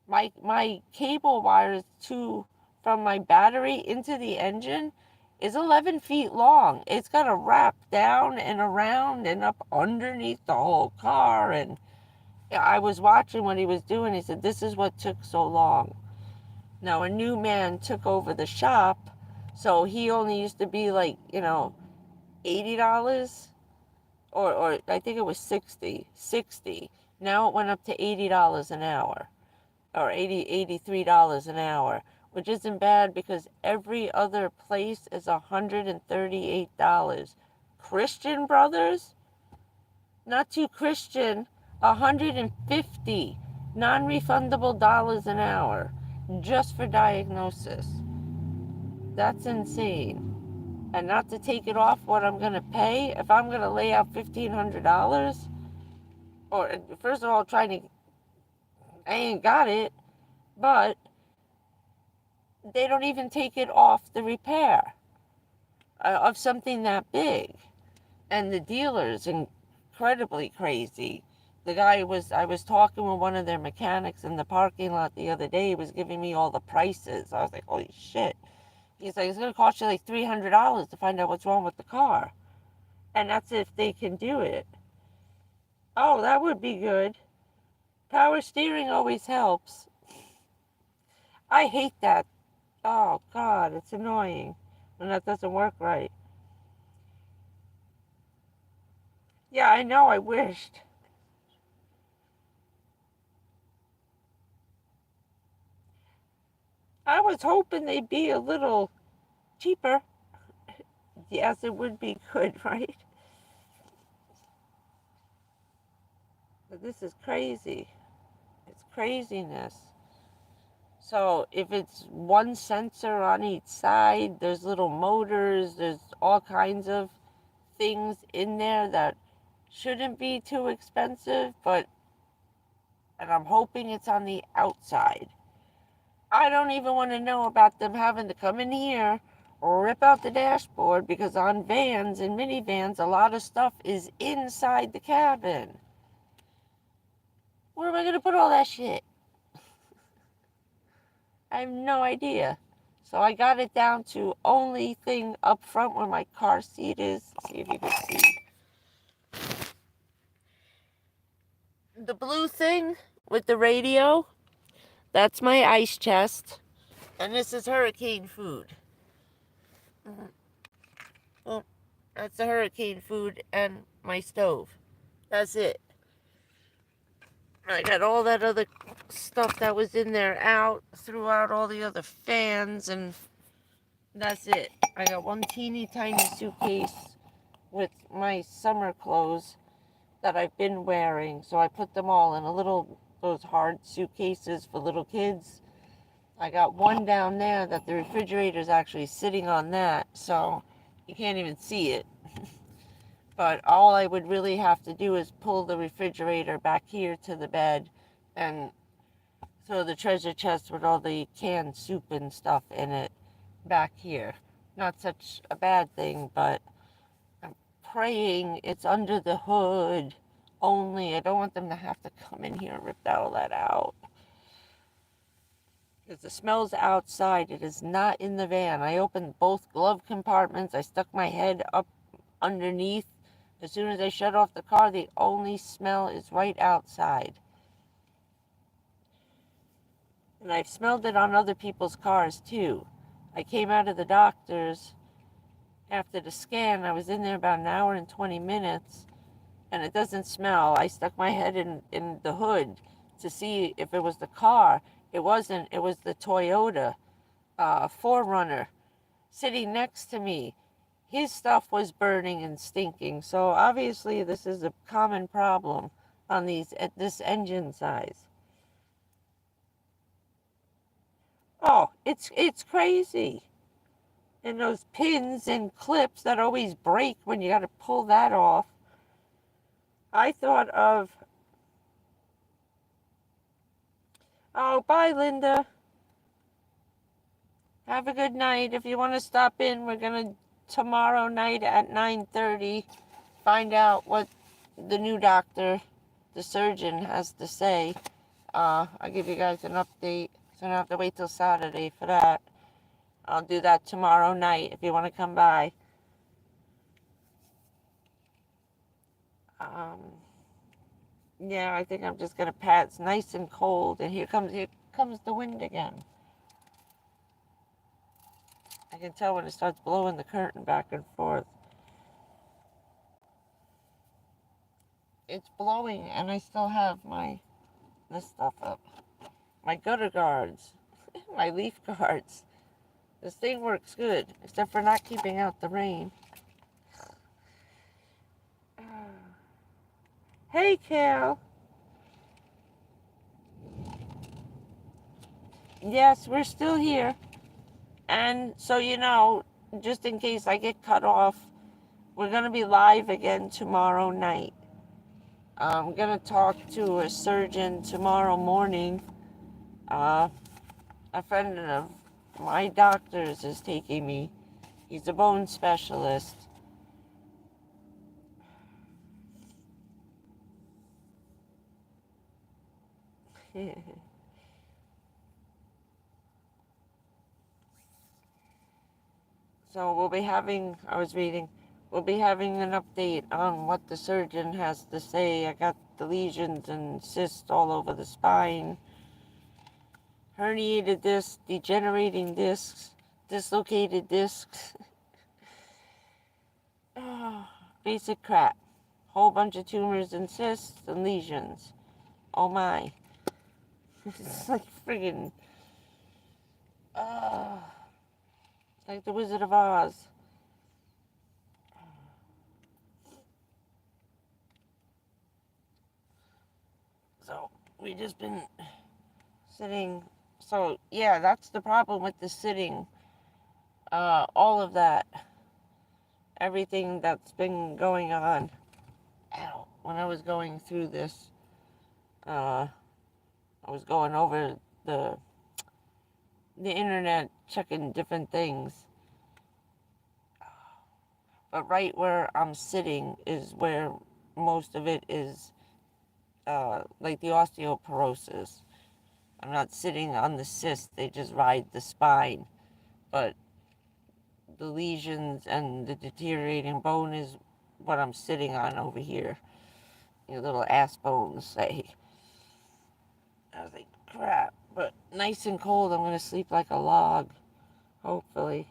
My cable wires from my battery into the engine is 11 feet long. It's got to wrap down and around and up underneath the whole car. And I was watching what he was doing. He said, this is what took so long. Now, a new man took over the shop, so he only used to be like, $80, or I think it was 60. Now it went up to $80 an hour, or $83 an hour, which isn't bad because every other place is $138. Christian Brothers, not too Christian, 150 non-refundable dollars an hour just for diagnosis. That's insane. And not to take it off what I'm going to pay, if I'm going to lay out $1,500, or first of all, I ain't got it, but they don't even take it off the repair of something that big. And the dealer's incredibly crazy. I was talking with one of their mechanics in the parking lot the other day. He was giving me all the prices. I was like, holy shit. He's like, it's going to cost you like $300 to find out what's wrong with the car. And that's if they can do it. Oh, that would be good. Power steering always helps. I hate that. Oh, God, it's annoying when that doesn't work right. Yeah, I know, I wished. I was hoping they'd be a little cheaper. Yes, it would be good, right? But this is crazy. It's craziness. So if it's one sensor on each side, there's little motors, there's all kinds of things in there that shouldn't be too expensive, and I'm hoping it's on the outside. I don't even want to know about them having to come in here rip out the dashboard, because on vans and minivans, a lot of stuff is inside the cabin. Where am I going to put all that shit? I have no idea. So I got it down to only thing up front where my car seat is. Let's see if you can see. The blue thing with the radio, that's my ice chest. And this is hurricane food. Well, that's the hurricane food and my stove. That's it. I got all that other stuff that was in there out, threw out all the other fans, and that's it. I got one teeny tiny suitcase with my summer clothes that I've been wearing. So I put them all in those hard suitcases for little kids. I got one down there that the refrigerator is actually sitting on that, so you can't even see it. But all I would really have to do is pull the refrigerator back here to the bed and throw the treasure chest with all the canned soup and stuff in it back here. Not such a bad thing, but I'm praying it's under the hood only. I don't want them to have to come in here and rip all that out. Because the smell's outside. It is not in the van. I opened both glove compartments. I stuck my head up underneath. As soon as I shut off the car, the only smell is right outside. And I've smelled it on other people's cars too. I came out of the doctor's after the scan. I was in there about an hour and 20 minutes, and it doesn't smell. I stuck my head in the hood to see if it was the car. It wasn't. It was the Toyota 4Runner sitting next to me. His stuff was burning and stinking. So obviously this is a common problem on at this engine size. Oh, it's crazy. And those pins and clips that always break when you got to pull that off. I thought of... Oh, bye, Linda. Have a good night. If you want to stop in, we're going to tomorrow night at 9:30 find out what the new doctor, the surgeon, has to say. I'll give you guys an update, so I don't have to wait till Saturday for that. I'll do that tomorrow night if you want to come by. Yeah, I think I'm just going to pat. It's nice and cold, and here comes the wind again. I can tell when it starts blowing the curtain back and forth. It's blowing, and I still have this stuff up. My gutter guards, my leaf guards. This thing works good, except for not keeping out the rain. Hey, Cal. Yes, we're still here. And so, just in case I get cut off, we're going to be live again tomorrow night. I'm going to talk to a surgeon tomorrow morning. A friend of my doctor's is taking me. He's a bone specialist. So we'll be having an update on what the surgeon has to say. I got the lesions and cysts all over the spine. Herniated discs, degenerating discs, dislocated discs. Basic crap. Whole bunch of tumors and cysts and lesions. Oh my. It's like friggin'... like the Wizard of Oz. So, we just been sitting. So, yeah, that's the problem with the sitting. All of that. Everything that's been going on. Ow. When I was going through this, I was going over the internet, checking different things. But right where I'm sitting is where most of it is, like the osteoporosis. I'm not sitting on the cyst, they just ride the spine. But the lesions and the deteriorating bone is what I'm sitting on over here. Your little ass bones say. I was like, crap. But nice and cold, I'm going to sleep like a log. Hopefully.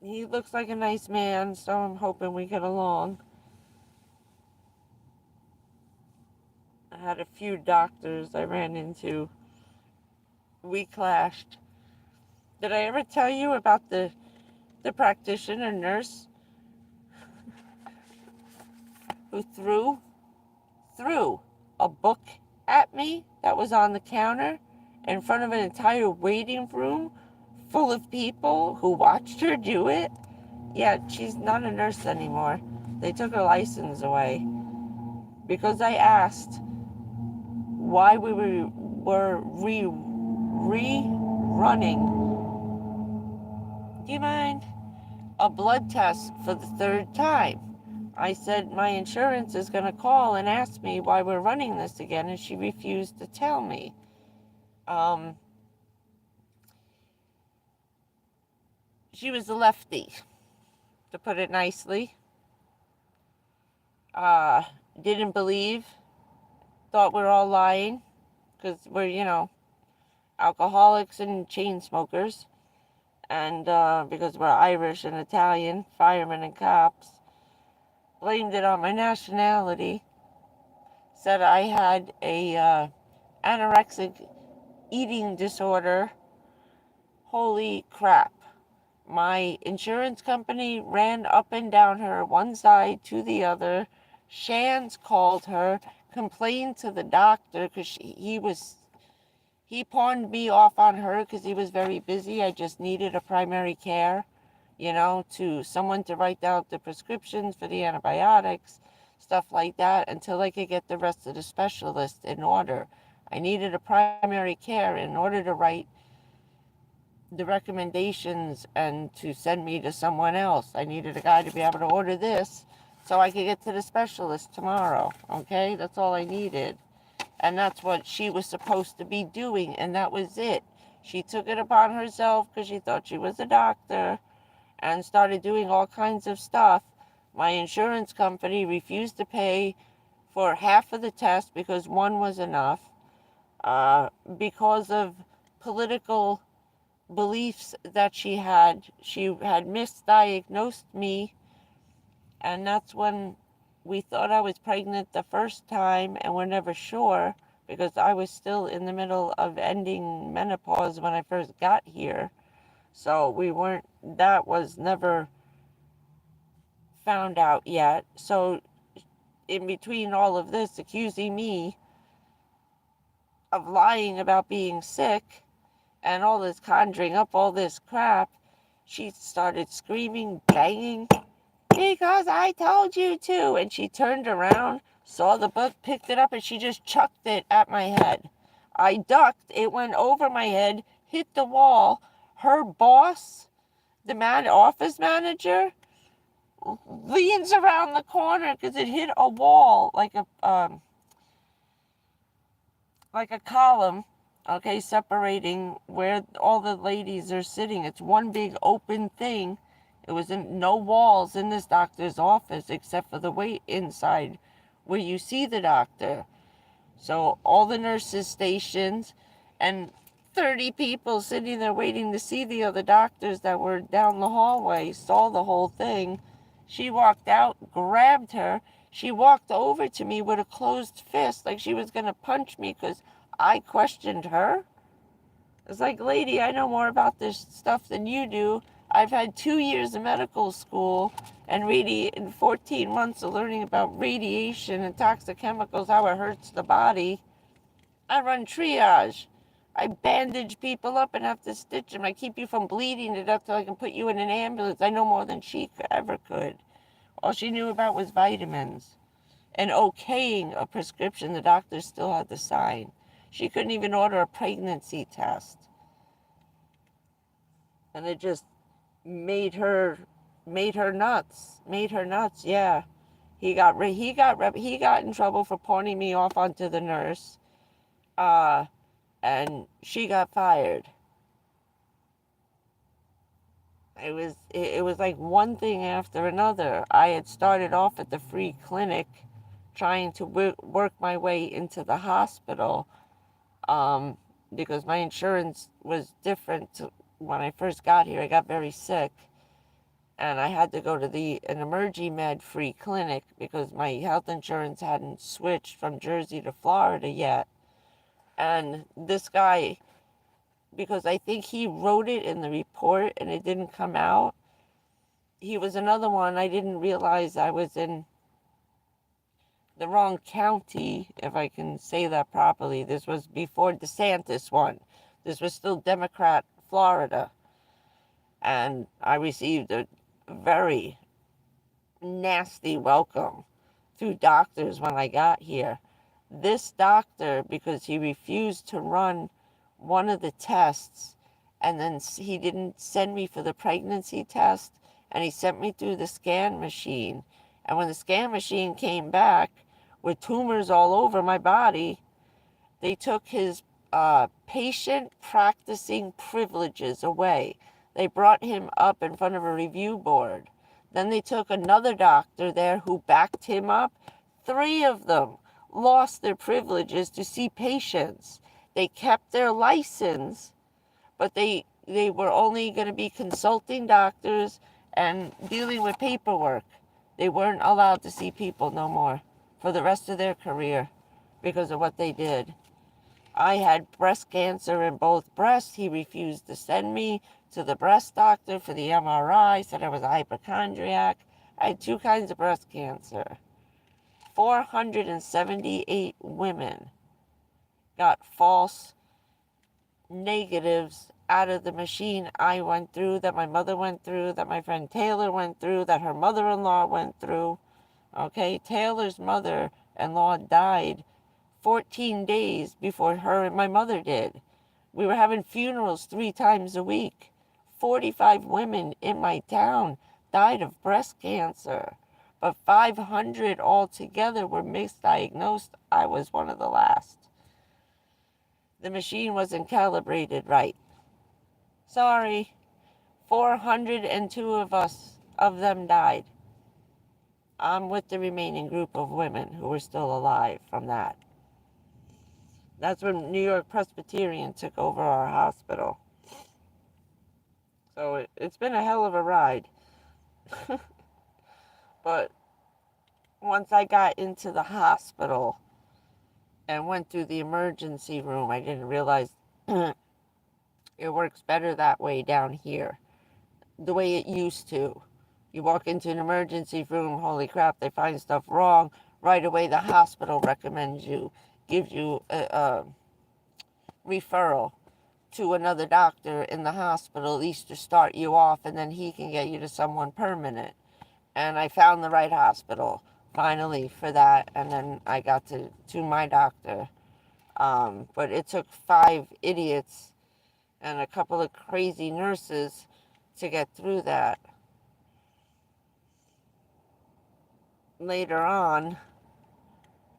He looks like a nice man, so I'm hoping we get along. I had a few doctors I ran into. We clashed. Did I ever tell you about the practitioner nurse who threw a book at me that was on the counter in front of an entire waiting room full of people who watched her do it? Yeah, she's not a nurse anymore. They took her license away because I asked why we were rerunning. Do you mind? A blood test for the third time. I said my insurance is going to call and ask me why we're running this again, and she refused to tell me. She was a lefty, to put it nicely. Didn't believe, thought we're all lying, because we're, alcoholics and chain smokers, and because we're Irish and Italian, firemen and cops. Blamed it on my nationality. Said I had a anorexic eating disorder. Holy crap. My insurance company ran up and down her, one side to the other. Shands called her, complained to the doctor because he pawned me off on her because he was very busy. I just needed a primary care, to someone to write down the prescriptions for the antibiotics, stuff like that, until I could get the rest of the specialists in order. I needed a primary care in order to write the recommendations and to send me to someone else. I needed a guy to be able to order this so I could get to the specialist tomorrow. Okay, that's all I needed. And that's what she was supposed to be doing, and that was it. She took it upon herself because she thought she was a doctor and started doing all kinds of stuff. My insurance company refused to pay for half of the test because one was enough, because of political beliefs that she had. She had misdiagnosed me, and that's when we thought I was pregnant the first time, and we're never sure because I was still in the middle of ending menopause when I first got here. So that was never found out yet. So in between all of this, accusing me of lying about being sick and all this conjuring up all this crap, she started screaming, banging, because I told you to. And she turned around, saw the book, picked it up, and she just chucked it at my head. I ducked. It went over my head, hit the wall. Her boss, the office manager, leans around the corner because it hit a wall like a column, okay, separating where all the ladies are sitting. It's one big open thing. It was no walls in this doctor's office except for the way inside where you see the doctor. So all the nurses stationed and 30 people sitting there waiting to see the other doctors that were down the hallway saw the whole thing. She walked out, grabbed her. She walked over to me with a closed fist like she was going to punch me because I questioned her. It's like, lady, I know more about this stuff than you do. I've had 2 years of medical school and 14 months of learning about radiation and toxic chemicals, how it hurts the body. I run triage. I bandage people up and have to stitch them. I keep you from bleeding to death till I can put you in an ambulance. I know more than she ever could. All she knew about was vitamins. And okaying a prescription the doctor still had to sign. She couldn't even order a pregnancy test. And it just made her nuts. Made her nuts. Yeah. He got in trouble for pawning me off onto the nurse. And she got fired. It was like one thing after another. I had started off at the free clinic trying to work my way into the hospital, because my insurance was different. When I first got here, I got very sick, and I had to go to an Emergi Med free clinic because my health insurance hadn't switched from Jersey to Florida yet. And this guy, because I think he wrote it in the report and it didn't come out, he was another one. I didn't realize I was in the wrong county, if I can say that properly. This was before DeSantis won. This was still Democrat Florida. And I received a very nasty welcome through doctors when I got here. This doctor, because he refused to run one of the tests, and then he didn't send me for the pregnancy test, and he sent me through the scan machine. And when the scan machine came back with tumors all over my body, they took his patient practicing privileges away. They brought him up in front of a review board. Then they took another doctor there who backed him up. 3 of them lost their privileges to see patients. They kept their license, but they were only going to be consulting doctors and dealing with paperwork. They weren't allowed to see people no more for the rest of their career because of what they did. I had breast cancer in both breasts. He refused to send me to the breast doctor for the MRI, said I was a hypochondriac. I had 2 kinds of breast cancer. 478 women got false negatives out of the machine I went through, that my mother went through, that my friend Taylor went through, that her mother-in-law went through. Okay, Taylor's mother-in-law died 14 days before her and my mother did. We were having funerals 3 times a week. 45 women in my town died of breast cancer, but 500 altogether were misdiagnosed. I was one of the last. The machine wasn't calibrated right. Sorry, 402 of them died. I'm with the remaining group of women who were still alive from that. That's when New York Presbyterian took over our hospital. So it's been a hell of a ride. But once I got into the hospital and went through the emergency room, I didn't realize it works better that way down here, the way it used to. You walk into an emergency room, holy crap, they find stuff wrong. Right away, the hospital recommends you, gives you a referral to another doctor in the hospital, at least to start you off, and then he can get you to someone permanent. And I found the right hospital, finally, for that, and then I got to my doctor. But it took 5 idiots and a couple of crazy nurses to get through that. Later on,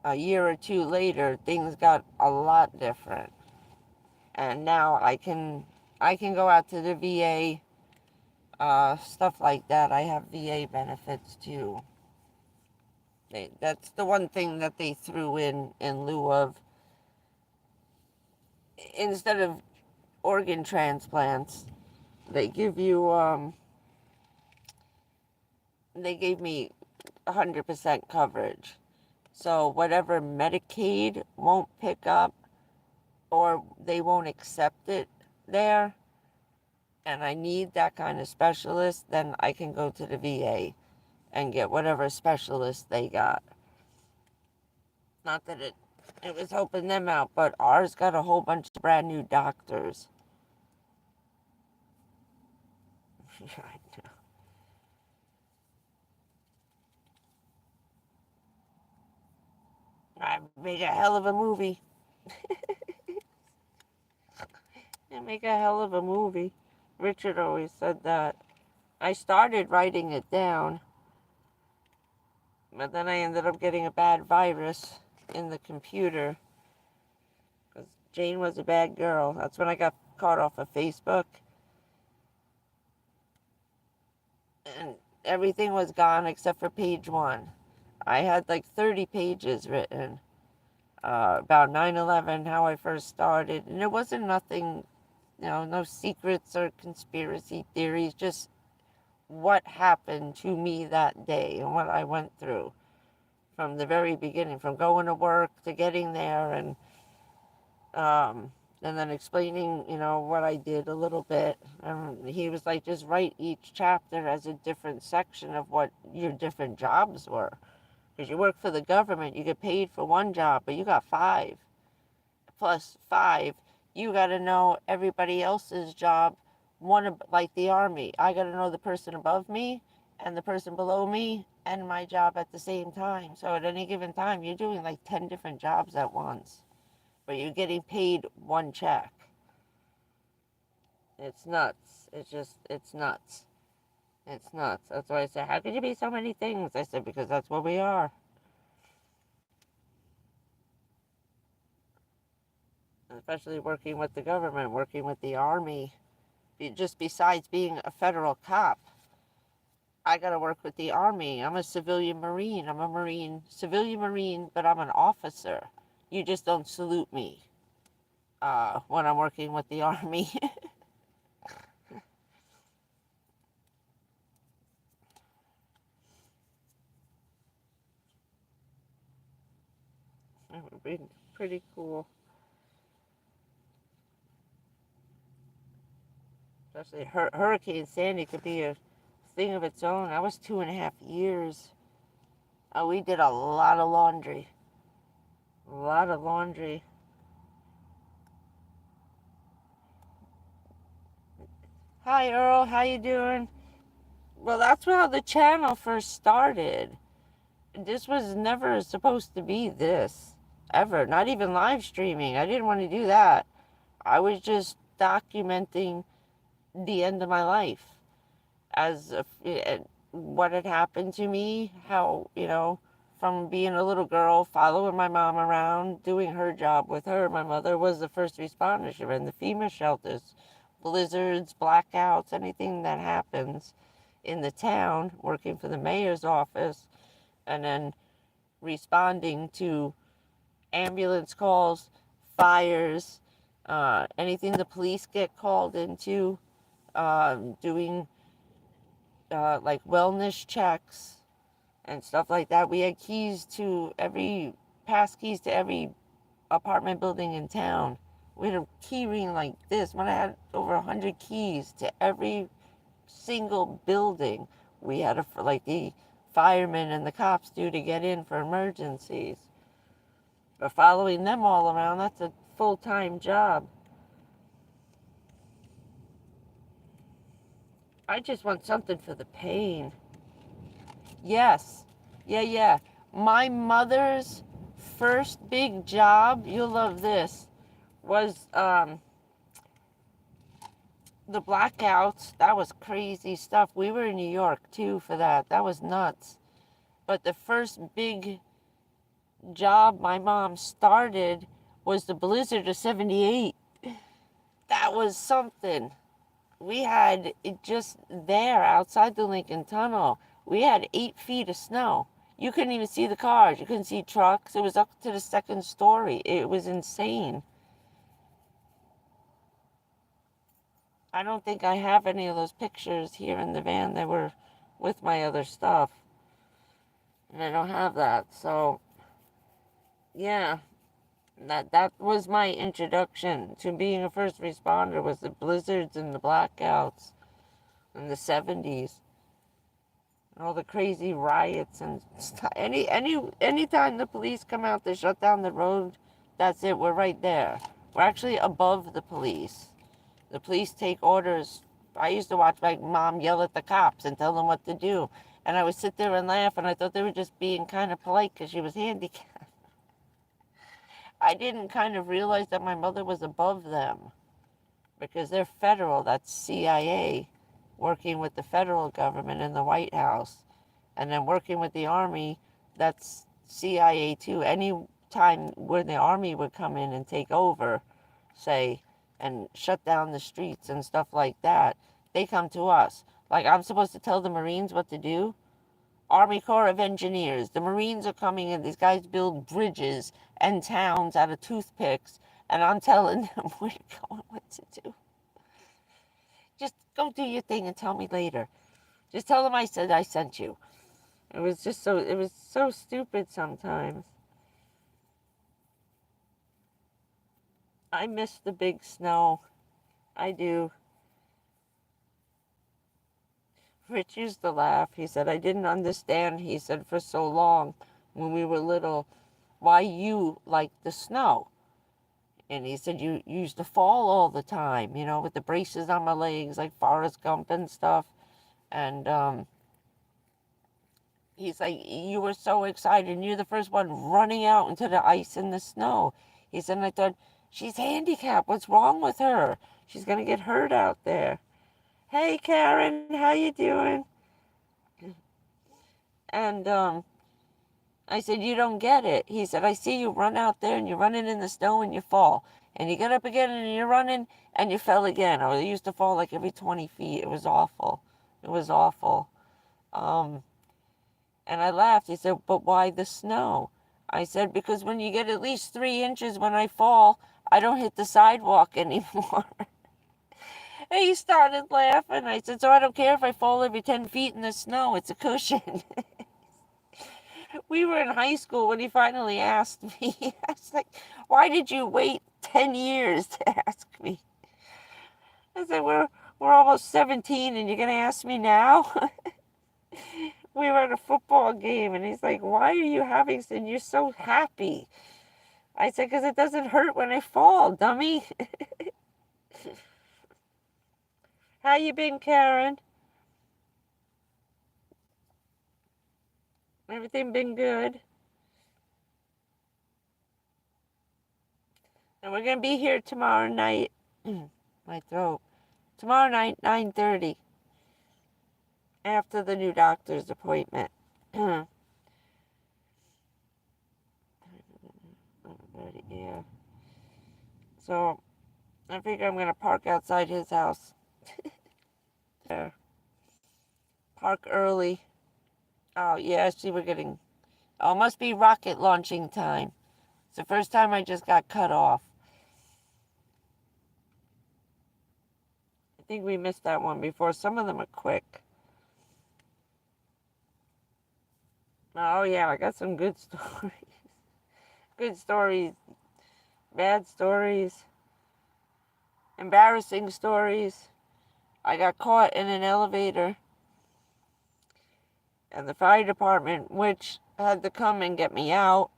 a year or 2 later, things got a lot different. And now I can go out to the VA, stuff like that. I have VA benefits too. That's the one thing that they threw in lieu of, instead of organ transplants, they give you, they gave me 100% coverage. So whatever Medicaid won't pick up, or they won't accept it there, and I need that kind of specialist, then I can go to the VA and get whatever specialist they got. Not that it was helping them out, but ours got a whole bunch of brand new doctors. I make a hell of a movie. I make a hell of a movie. Richard always said that. I started writing it down, but then I ended up getting a bad virus in the computer because Jane was a bad girl. That's when I got caught off of Facebook, and everything was gone except for page 1. I had like 30 pages written about 9/11, how I first started, and it wasn't nothing, no secrets or conspiracy theories, just what happened to me that day and what I went through from the very beginning, from going to work to getting there, and then explaining, what I did a little bit. He was like, just write each chapter as a different section of what your different jobs were. Because you work for the government, you get paid for one job, but you got 5. Plus 5, you got to know everybody else's job. Like the Army, I got to know the person above me and the person below me and my job at the same time. So at any given time, you're doing like 10 different jobs at once, but you're getting paid one check. It's nuts. It's nuts. It's nuts. That's why I said, how could you be so many things? I said, because that's what we are. Especially working with the government, working with the Army. Just besides being a federal cop, I got to work with the Army. I'm a civilian Marine. I'm a civilian Marine, but I'm an officer. You just don't salute me when I'm working with the Army. It would be pretty cool. Especially Hurricane Sandy could be a thing of its own. That was 2.5 years. We did a lot of laundry. A lot of laundry. Hi, Earl. How you doing? Well, that's how the channel first started. This was never supposed to be this, ever. Not even live streaming. I didn't want to do that. I was just documenting the end of my life as what had happened to me, how, from being a little girl, following my mom around, doing her job with her. My mother was the first responder. She ran the FEMA shelters, blizzards, blackouts, anything that happens in the town, working for the mayor's office, and then responding to ambulance calls, fires, anything the police get called into, doing like wellness checks and stuff like that. We had pass keys to every apartment building in town. We had a key ring like this. When I had over 100 keys to every single building, we had like the firemen and the cops do to get in for emergencies. But following them all around, that's a full-time job. I just want something for the pain. Yes. Yeah. My mother's first big job, you'll love this, was the blackouts. That was crazy stuff. We were in New York too for that. That was nuts. But the first big job my mom started was the blizzard of 78. That was something. We had it just there outside the Lincoln Tunnel. We had 8 feet of snow. You couldn't even see the cars. You couldn't see trucks. It was up to the second story. It was insane. I don't think I have any of those pictures here in the van. They were with my other stuff. And I don't have that. So, yeah. That was my introduction to being a first responder, was the blizzards and the blackouts in the 70s. All the crazy riots and stuff. Anytime the police come out to shut down the road, that's it. We're right there. We're actually above the police. The police take orders. I used to watch my mom yell at the cops and tell them what to do. And I would sit there and laugh, and I thought they were just being kind of polite because she was handicapped. I didn't kind of realize that my mother was above them because they're federal. That's CIA. working with the federal government in the White House, and then working with the Army, that's CIA too. Any time where the Army would come in and take over, say, and shut down the streets and stuff like that, they come to us. Like, I'm supposed to tell the Marines what to do? Army Corps of Engineers. The Marines are coming in. These guys build bridges and towns out of toothpicks, and I'm telling them where to go and what to do. Just go do your thing and tell me later. Just tell them I said I sent you. It was so stupid sometimes. I miss the big snow. I do. Rich used to laugh. He said, I didn't understand, he said, for so long when we were little, why you like the snow. And he said, you used to fall all the time, you know, with the braces on my legs, like Forrest Gump and stuff. And he's like, you were so excited, and you're the first one running out into the ice and the snow. He said, and I thought, she's handicapped. What's wrong with her? She's going to get hurt out there. Hey, Karen, how you doing? And I said, you don't get it. He said, I see you run out there and you're running in the snow and you fall. And you get up again and you're running and you fell again. I used to fall like every 20 feet. It was awful. It was awful. And I laughed. He said, but why the snow? I said, because when you get at least 3 inches when I fall, I don't hit the sidewalk anymore. And he started laughing. I said, so I don't care if I fall every 10 feet in the snow. It's a cushion. We were in high school when he finally asked me. I was like, why did you wait 10 years to ask me? I said, we're almost 17 and you're going to ask me now? We were at a football game and he's like, why are you having this? And you're so happy. I said, because it doesn't hurt when I fall, dummy. How you been, Karen? Everything been good? And we're going to be here tomorrow night. My throat. Tomorrow night, 9:30. After the new doctor's appointment. Yeah. So, I figure I'm going to park outside his house. There. Park early. Oh, yeah, see, we're getting... Oh, it must be rocket launching time. It's the first time I just got cut off. I think we missed that one before. Some of them are quick. Oh, yeah, I got some good stories. Good stories. Bad stories. Embarrassing stories. I got caught in an elevator. And the fire department, which had to come and get me out.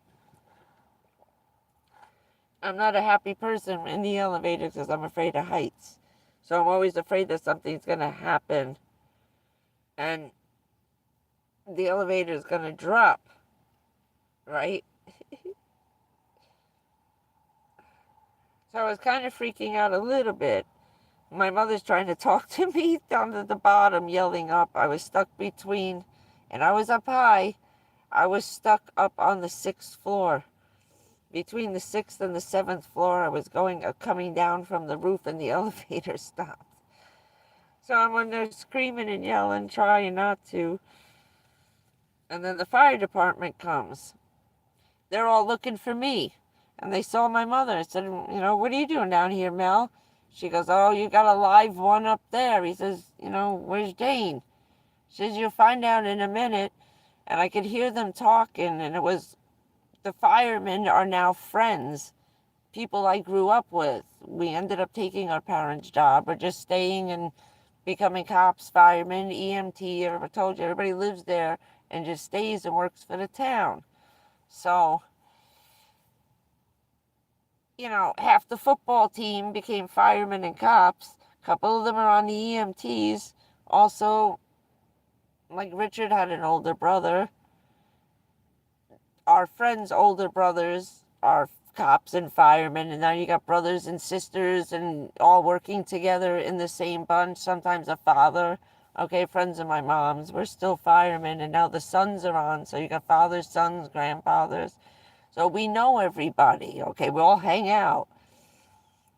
I'm not a happy person in the elevator because I'm afraid of heights. So I'm always afraid that something's going to happen. And the elevator is going to drop. Right? So I was kind of freaking out a little bit. My mother's trying to talk to me down at the bottom, yelling up. I was stuck between, and I was up high. I was stuck up on the 6th floor. Between the 6th and the 7th floor, I was coming down from the roof and the elevator stopped. So I'm on there screaming and yelling, trying not to. And then the fire department comes. They're all looking for me. And they saw my mother. I said, what are you doing down here, Mel? She goes, oh, you got a live one up there. He says, where's Jayne? She says, you'll find out in a minute. And I could hear them talking, and it was, the firemen are now friends, people I grew up with. We ended up taking our parents' job or just staying and becoming cops, firemen, EMT. I told you, everybody lives there and just stays and works for the town. So, half the football team became firemen and cops. A couple of them are on the EMTs. Also, like Richard had an older brother. Our friends' older brothers are cops and firemen, and now you got brothers and sisters and all working together in the same bunch, sometimes a father. Okay, friends of my mom's, we're still firemen, and now the sons are on. So you got fathers, sons, grandfathers. So we know everybody. Okay, we all hang out.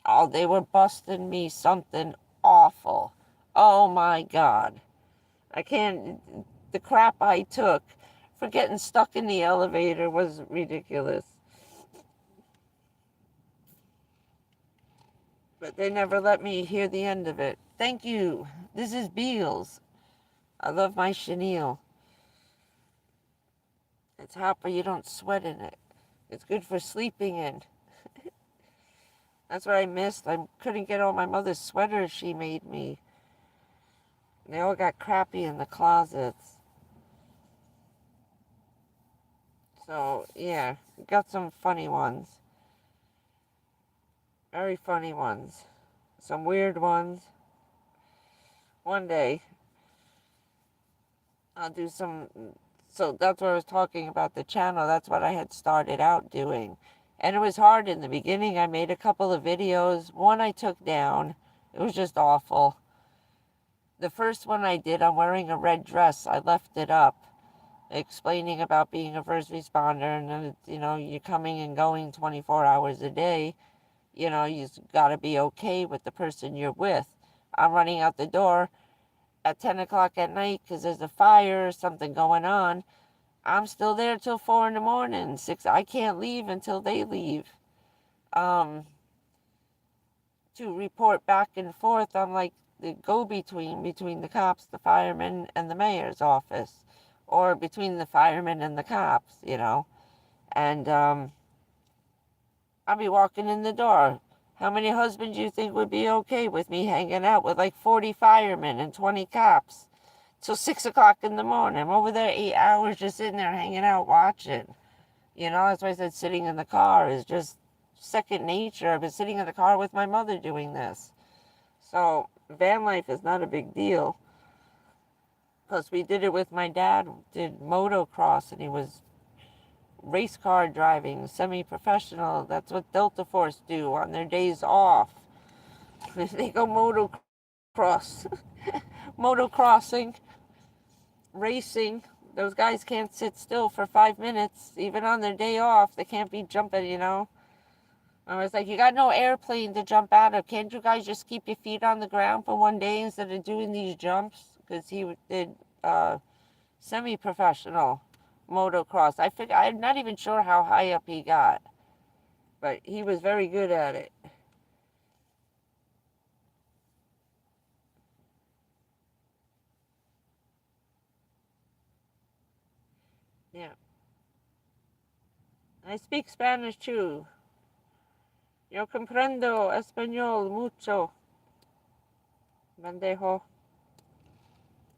Oh, they were busting me something awful. Oh my God. I can't, the crap I took for getting stuck in the elevator was ridiculous. But they never let me hear the end of it. Thank you. This is Beals. I love my chenille. It's hot, but you don't sweat in it. It's good for sleeping in. That's what I missed. I couldn't get all my mother's sweaters she made me. They all got crappy in the closets. So, yeah, got some funny ones. Very funny ones. Some weird ones. One day, I'll do some... So that's what I was talking about, the channel. That's what I had started out doing. And it was hard in the beginning. I made a couple of videos. One I took down. It was just awful. The first one I did, I'm wearing a red dress. I left it up, explaining about being a first responder, and then, you know, you're coming and going 24 hours a day. You know, you got to be okay with the person you're with. I'm running out the door at 10 o'clock at night because there's a fire or something going on. I'm still there till 4 in the morning. 6, I can't leave until they leave. To report back and forth, I'm like the go-between between the cops, the firemen, and the mayor's office, or between the firemen and the cops, you know. And I'll be walking in the door. How many husbands do you think would be okay with me hanging out with like 40 firemen and 20 cops till 6 o'clock in the morning? I'm over there 8 hours just sitting there hanging out watching. You know, that's why I said sitting in the car is just second nature. I've been sitting in the car with my mother doing this. So van life is not a big deal. Plus we did it with my dad, did motocross, and he was race car driving, semi-professional. That's what Delta Force do on their days off. They go motocross, motocrossing, racing. Those guys can't sit still for 5 minutes, even on their day off. They can't be jumping, you know. I was like, you got no airplane to jump out of. Can't you guys just keep your feet on the ground for one day instead of doing these jumps? Because he did semi-professional motocross. I'm not even sure how high up he got, but he was very good at it. Yeah. I speak Spanish too. Yo comprendo español mucho. Bandejo.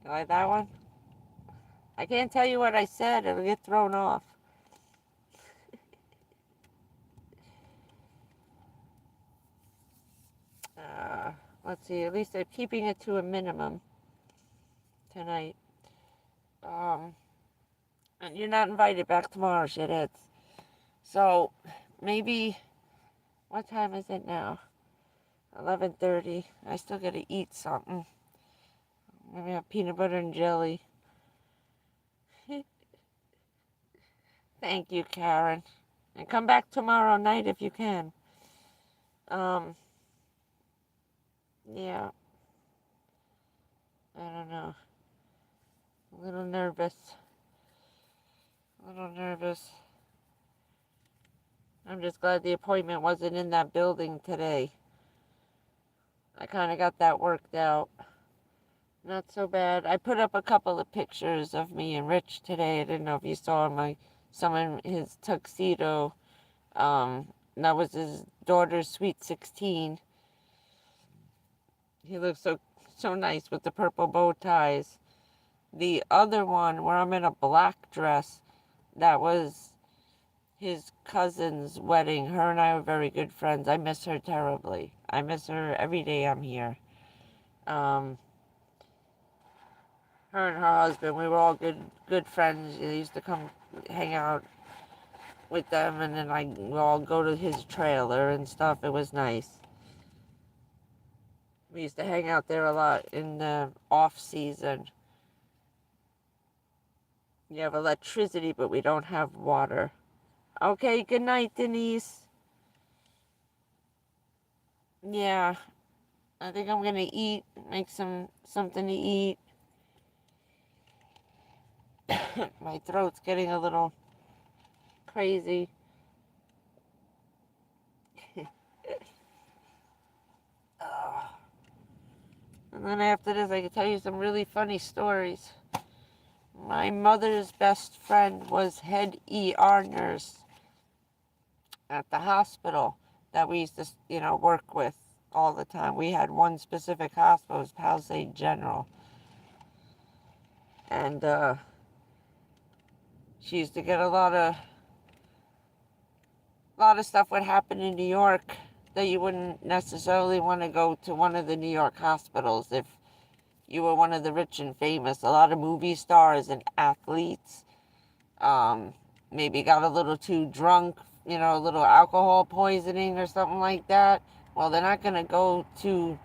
You like that one? I can't tell you what I said. It'll get thrown off. Let's see. At least I'm keeping it to a minimum tonight. And you're not invited back tomorrow, shitheads. So, maybe... What time is it now? 11:30. I still gotta eat something. Maybe have peanut butter and jelly. Thank you, Karen. And come back tomorrow night if you can. Yeah. I don't know. A little nervous. I'm just glad the appointment wasn't in that building today. I kind of got that worked out. Not so bad. I put up a couple of pictures of me and Rich today. I didn't know if you saw someone his tuxedo. That was his daughter's sweet 16. He looks so nice with the purple bow ties. The other one where I'm in a black dress, that was his cousin's wedding. Her and I were very good friends. I miss her terribly. I miss her every day I'm here. Her and her husband, we were all good friends. They used to come hang out with them, and then we'd all go to his trailer and stuff. It was nice. We used to hang out there a lot in the off season. You have electricity, but we don't have water. Okay, good night, Denise. Yeah, I think I'm gonna eat, make something to eat. My throat's getting a little crazy. And then after this, I can tell you some really funny stories. My mother's best friend was head ER nurse at the hospital that we used to, work with all the time. We had one specific hospital, it was Palisade General. And she used to get a lot of stuff would happen in New York that you wouldn't necessarily want to go to one of the New York hospitals if you were one of the rich and famous. A lot of movie stars and athletes maybe got a little too drunk, a little alcohol poisoning or something like that. Well, they're not going to go to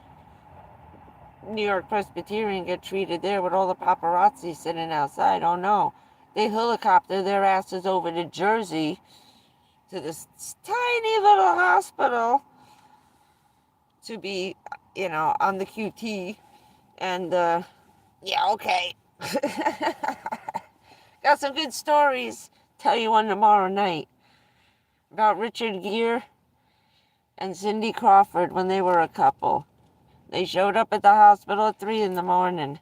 New York Presbyterian and get treated there with all the paparazzi sitting outside. Oh no. They helicopter their asses over to Jersey to this tiny little hospital to be, on the QT. And, yeah, okay. Got some good stories. Tell you one tomorrow night about Richard Gere and Cindy Crawford when they were a couple. They showed up at the hospital at 3 in the morning.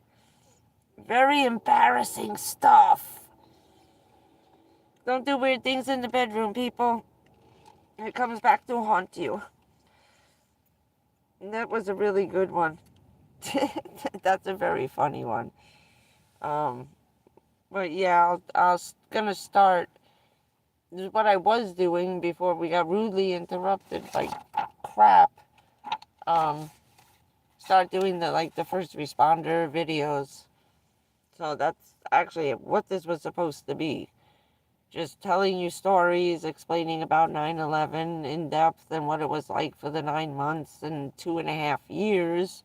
Very embarrassing stuff. Don't do weird things in the bedroom, people. It comes back to haunt you. And that was a really good one. That's a very funny one. But yeah, I was gonna start. This is what I was doing before we got rudely interrupted by crap. Start doing the first responder videos. So that's actually what this was supposed to be. Just telling you stories, explaining about 9/11 in depth and what it was like for the 9 months and 2.5 years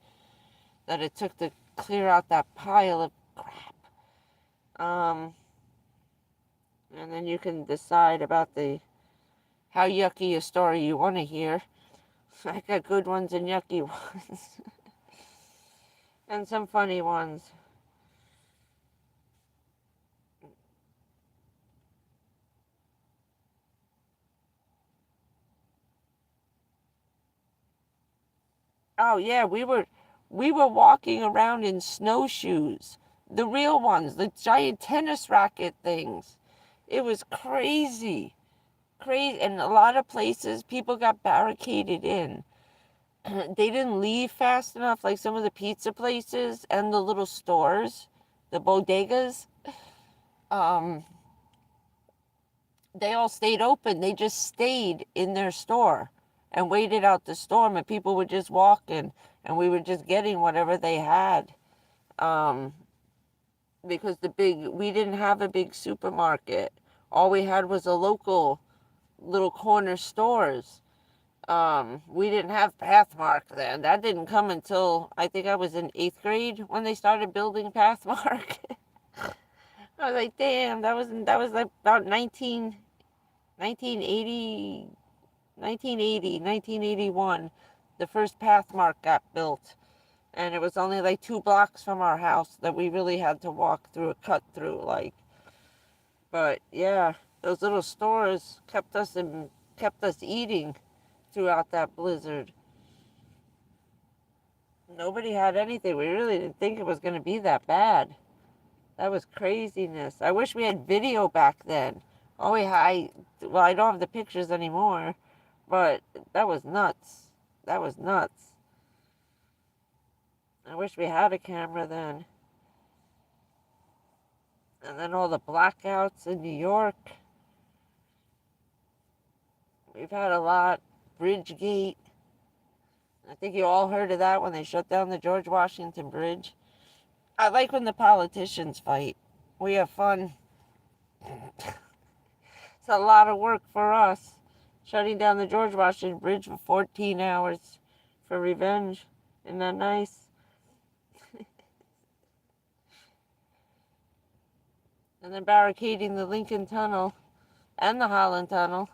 that it took to clear out that pile of crap. And then you can decide about how yucky a story you want to hear. I got good ones and yucky ones. And some funny ones. Oh yeah, we were walking around in snowshoes. The real ones, the giant tennis racket things. It was crazy. Crazy. And a lot of places people got barricaded in. They didn't leave fast enough, like some of the pizza places and the little stores, the bodegas. They all stayed open. They just stayed in their store and waited out the storm, and people would just walk in, and we were just getting whatever they had. Because we didn't have a big supermarket. All we had was a local little corner stores. We didn't have Pathmark then. That didn't come until I think I was in 8th grade when they started building Pathmark. I was like, damn, that was like about 1980, 1981. The first Pathmark got built. And it was only like 2 blocks from our house that we really had to walk through, cut through, like. But yeah, those little stores kept us eating throughout that blizzard. Nobody had anything. We really didn't think it was going to be that bad. That was craziness. I wish we had video back then. Oh, I don't have the pictures anymore, but that was nuts. That was nuts. I wish we had a camera then. And then all the blackouts in New York. We've had a lot. Bridgegate. I think you all heard of that when they shut down the George Washington Bridge. I like when the politicians fight. We have fun. It's a lot of work for us. Shutting down the George Washington Bridge for 14 hours for revenge. Isn't that nice? And then barricading the Lincoln Tunnel and the Holland Tunnel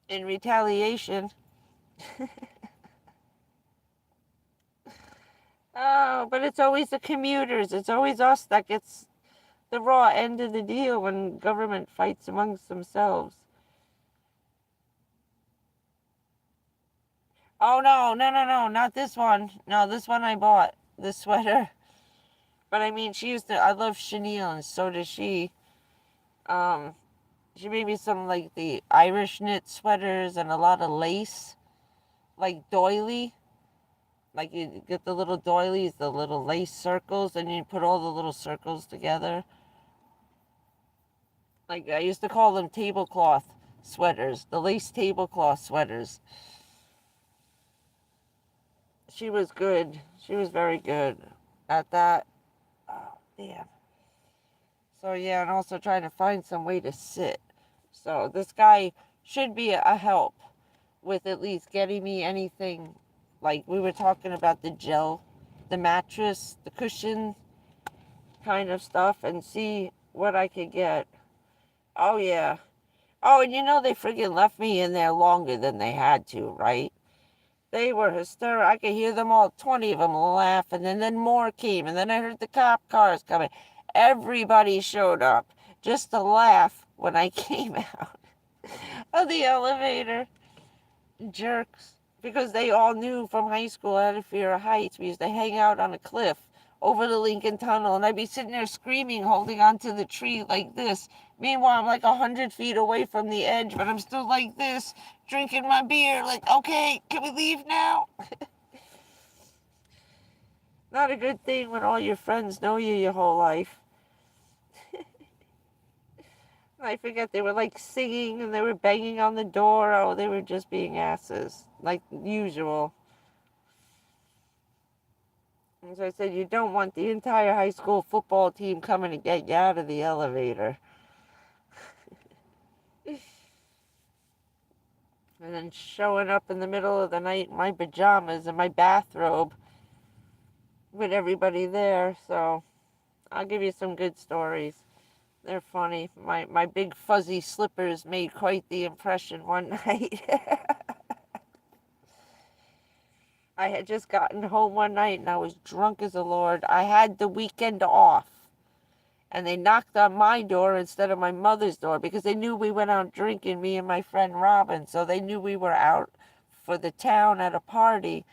in retaliation. Oh, but it's always the commuters. It's always us that gets the raw end of the deal when government fights amongst themselves. Oh, no, no, no, no, not this one. No, this one I bought. This sweater. But I mean, I love chenille, and so does she. Um, she made me some, like, the Irish knit sweaters and a lot of lace. Like doily. Like, you get the little doilies, the little lace circles, and you put all the little circles together. Like, I used to call them tablecloth sweaters. The lace tablecloth sweaters. She was good. She was very good at that. Oh, damn. So, yeah, and also trying to find some way to sit. So, this guy should be a help with at least getting me anything. Like, we were talking about the gel, the mattress, the cushion kind of stuff, and see what I could get. Oh, yeah. Oh, and you know they friggin' left me in there longer than they had to, right? They were hysterical. I could hear them all, 20 of them laughing, and then more came, and then I heard the cop cars coming. Everybody showed up just to laugh when I came out of the elevator. Jerks. Because they all knew from high school I had a fear of heights. We used to hang out on a cliff over the Lincoln Tunnel, and I'd be sitting there screaming, holding onto the tree like this. Meanwhile, I'm like 100 feet away from the edge, but I'm still like this, drinking my beer, like, okay, can we leave now? Not a good thing when all your friends know you your whole life. I forget, they were like singing and they were banging on the door. Oh, they were just being asses, like usual. As I said, you don't want the entire high school football team coming to get you out of the elevator. And then showing up in the middle of the night in my pajamas and my bathrobe with everybody there. So I'll give you some good stories. They're funny. My big fuzzy slippers made quite the impression one night. I had just gotten home one night and I was drunk as a lord. I had the weekend off. And they knocked on my door instead of my mother's door because they knew we went out drinking, me and my friend Robin. So they knew we were out for the town at a party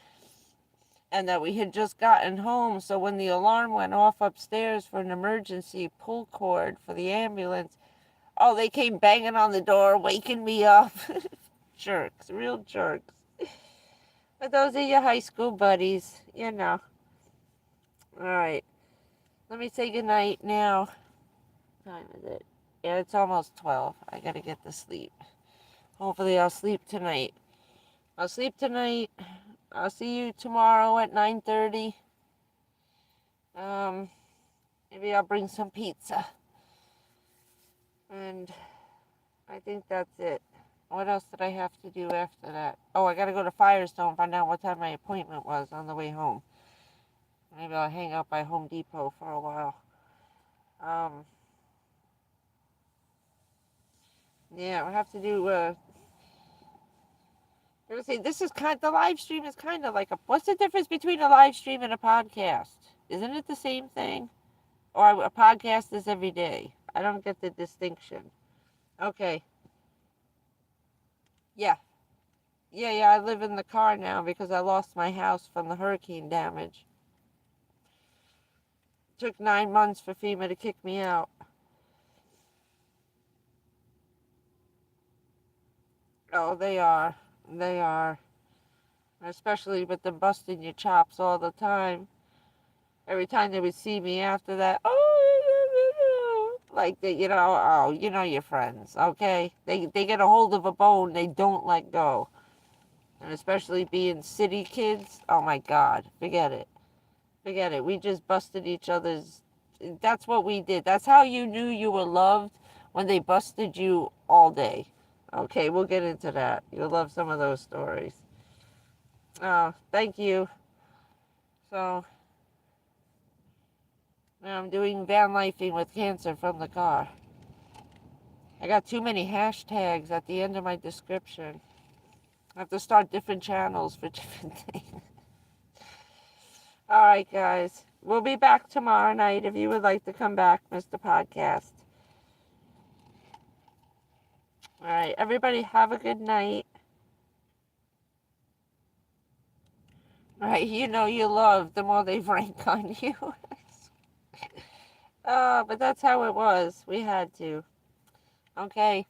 and that we had just gotten home. So when the alarm went off upstairs for an emergency pull cord for the ambulance, oh, they came banging on the door, waking me up. Jerks, real jerks. But those are your high school buddies, you know. All right. Let me say goodnight now. What time is it? Yeah, it's almost 12. I gotta get to sleep. Hopefully I'll sleep tonight. I'll sleep tonight. I'll see you tomorrow at 9:30. Maybe I'll bring some pizza. And I think that's it. What else did I have to do after that? Oh, I gotta go to Firestone, find out what time my appointment was on the way home. Maybe I'll hang out by Home Depot for a while. Yeah, I'll have to do, this is the live stream is kind of like what's the difference between a live stream and a podcast? Isn't it the same thing? Or a podcast is every day? I don't get the distinction. Okay. Yeah. Yeah, I live in the car now because I lost my house from the hurricane damage. It took 9 months for FEMA to kick me out. Oh, they are. They are. Especially with them busting your chops all the time. Every time they would see me after that, oh, like they, oh, your friends, okay? They get a hold of a bone, they don't let go. And especially being city kids, oh my God, forget it. Forget it. We just busted each other's. That's what we did. That's how you knew you were loved, when they busted you all day. Okay, we'll get into that. You'll love some of those stories. Thank you. So, now I'm doing van lifing with cancer from the car. I got too many hashtags at the end of my description. I have to start different channels for different things. Alright, guys. We'll be back tomorrow night if you would like to come back, Mr. Podcast. Alright, everybody have a good night. Alright, you know you love the more they rank on you. But that's how it was. We had to. Okay.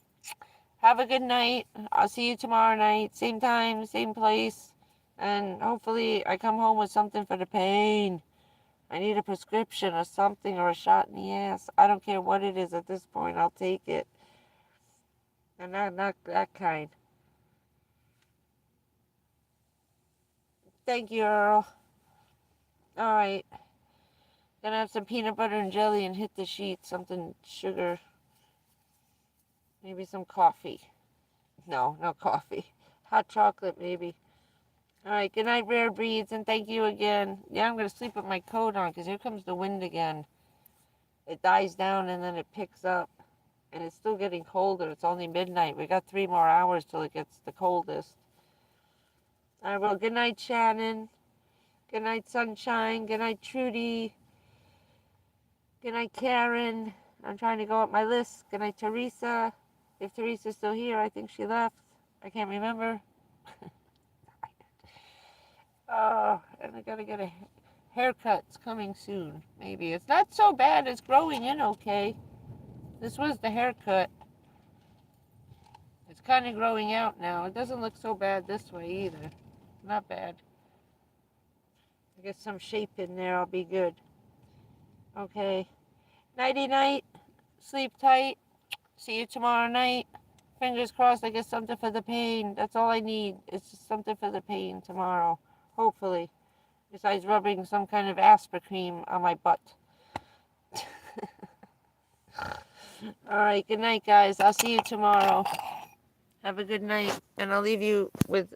Have a good night. I'll see you tomorrow night. Same time, same place. And hopefully I come home with something for the pain. I need a prescription or something or a shot in the ass. I don't care what it is at this point. I'll take it. And not that kind. Thank you, Earl. Alright. Gonna have some peanut butter and jelly and hit the sheet. Something sugar. Maybe some coffee. No coffee. Hot chocolate, maybe. Alright, good night, Rare Breeds, and thank you again. Yeah, I'm going to sleep with my coat on, because here comes the wind again. It dies down, and then it picks up. And it's still getting colder. It's only midnight. We got 3 more hours till it gets the coldest. Alright, well, good night, Shannon. Good night, Sunshine. Good night, Trudy. Good night, Karen. I'm trying to go up my list. Good night, Teresa. If Teresa's still here, I think she left. I can't remember. Oh, and I gotta get a haircut. It's coming soon. Maybe. It's not so bad. It's growing in okay. This was the haircut. It's kind of growing out now. It doesn't look so bad this way either. Not bad. I get some shape in there. I'll be good. Okay. Nighty-night. Sleep tight. See you tomorrow night. Fingers crossed I get something for the pain. That's all I need. It's just something for the pain tomorrow. Hopefully. Besides rubbing some kind of Asper cream on my butt. Alright, good night, guys. I'll see you tomorrow. Have a good night. And I'll leave you with...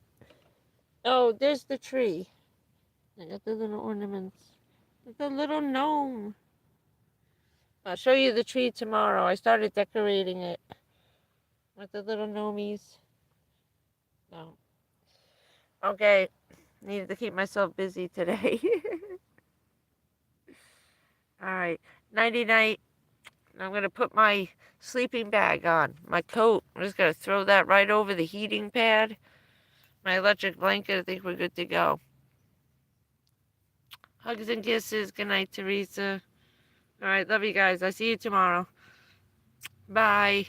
Oh, there's the tree. I got the little ornaments. The little gnome. I'll show you the tree tomorrow. I started decorating it with the little gnomies. No. Okay. Needed to keep myself busy today. Alright. Nighty-night. I'm going to put my sleeping bag on. My coat. I'm just going to throw that right over the heating pad. My electric blanket. I think we're good to go. Hugs and kisses. Good night, Teresa. Alright. Love you guys. I'll see you tomorrow. Bye.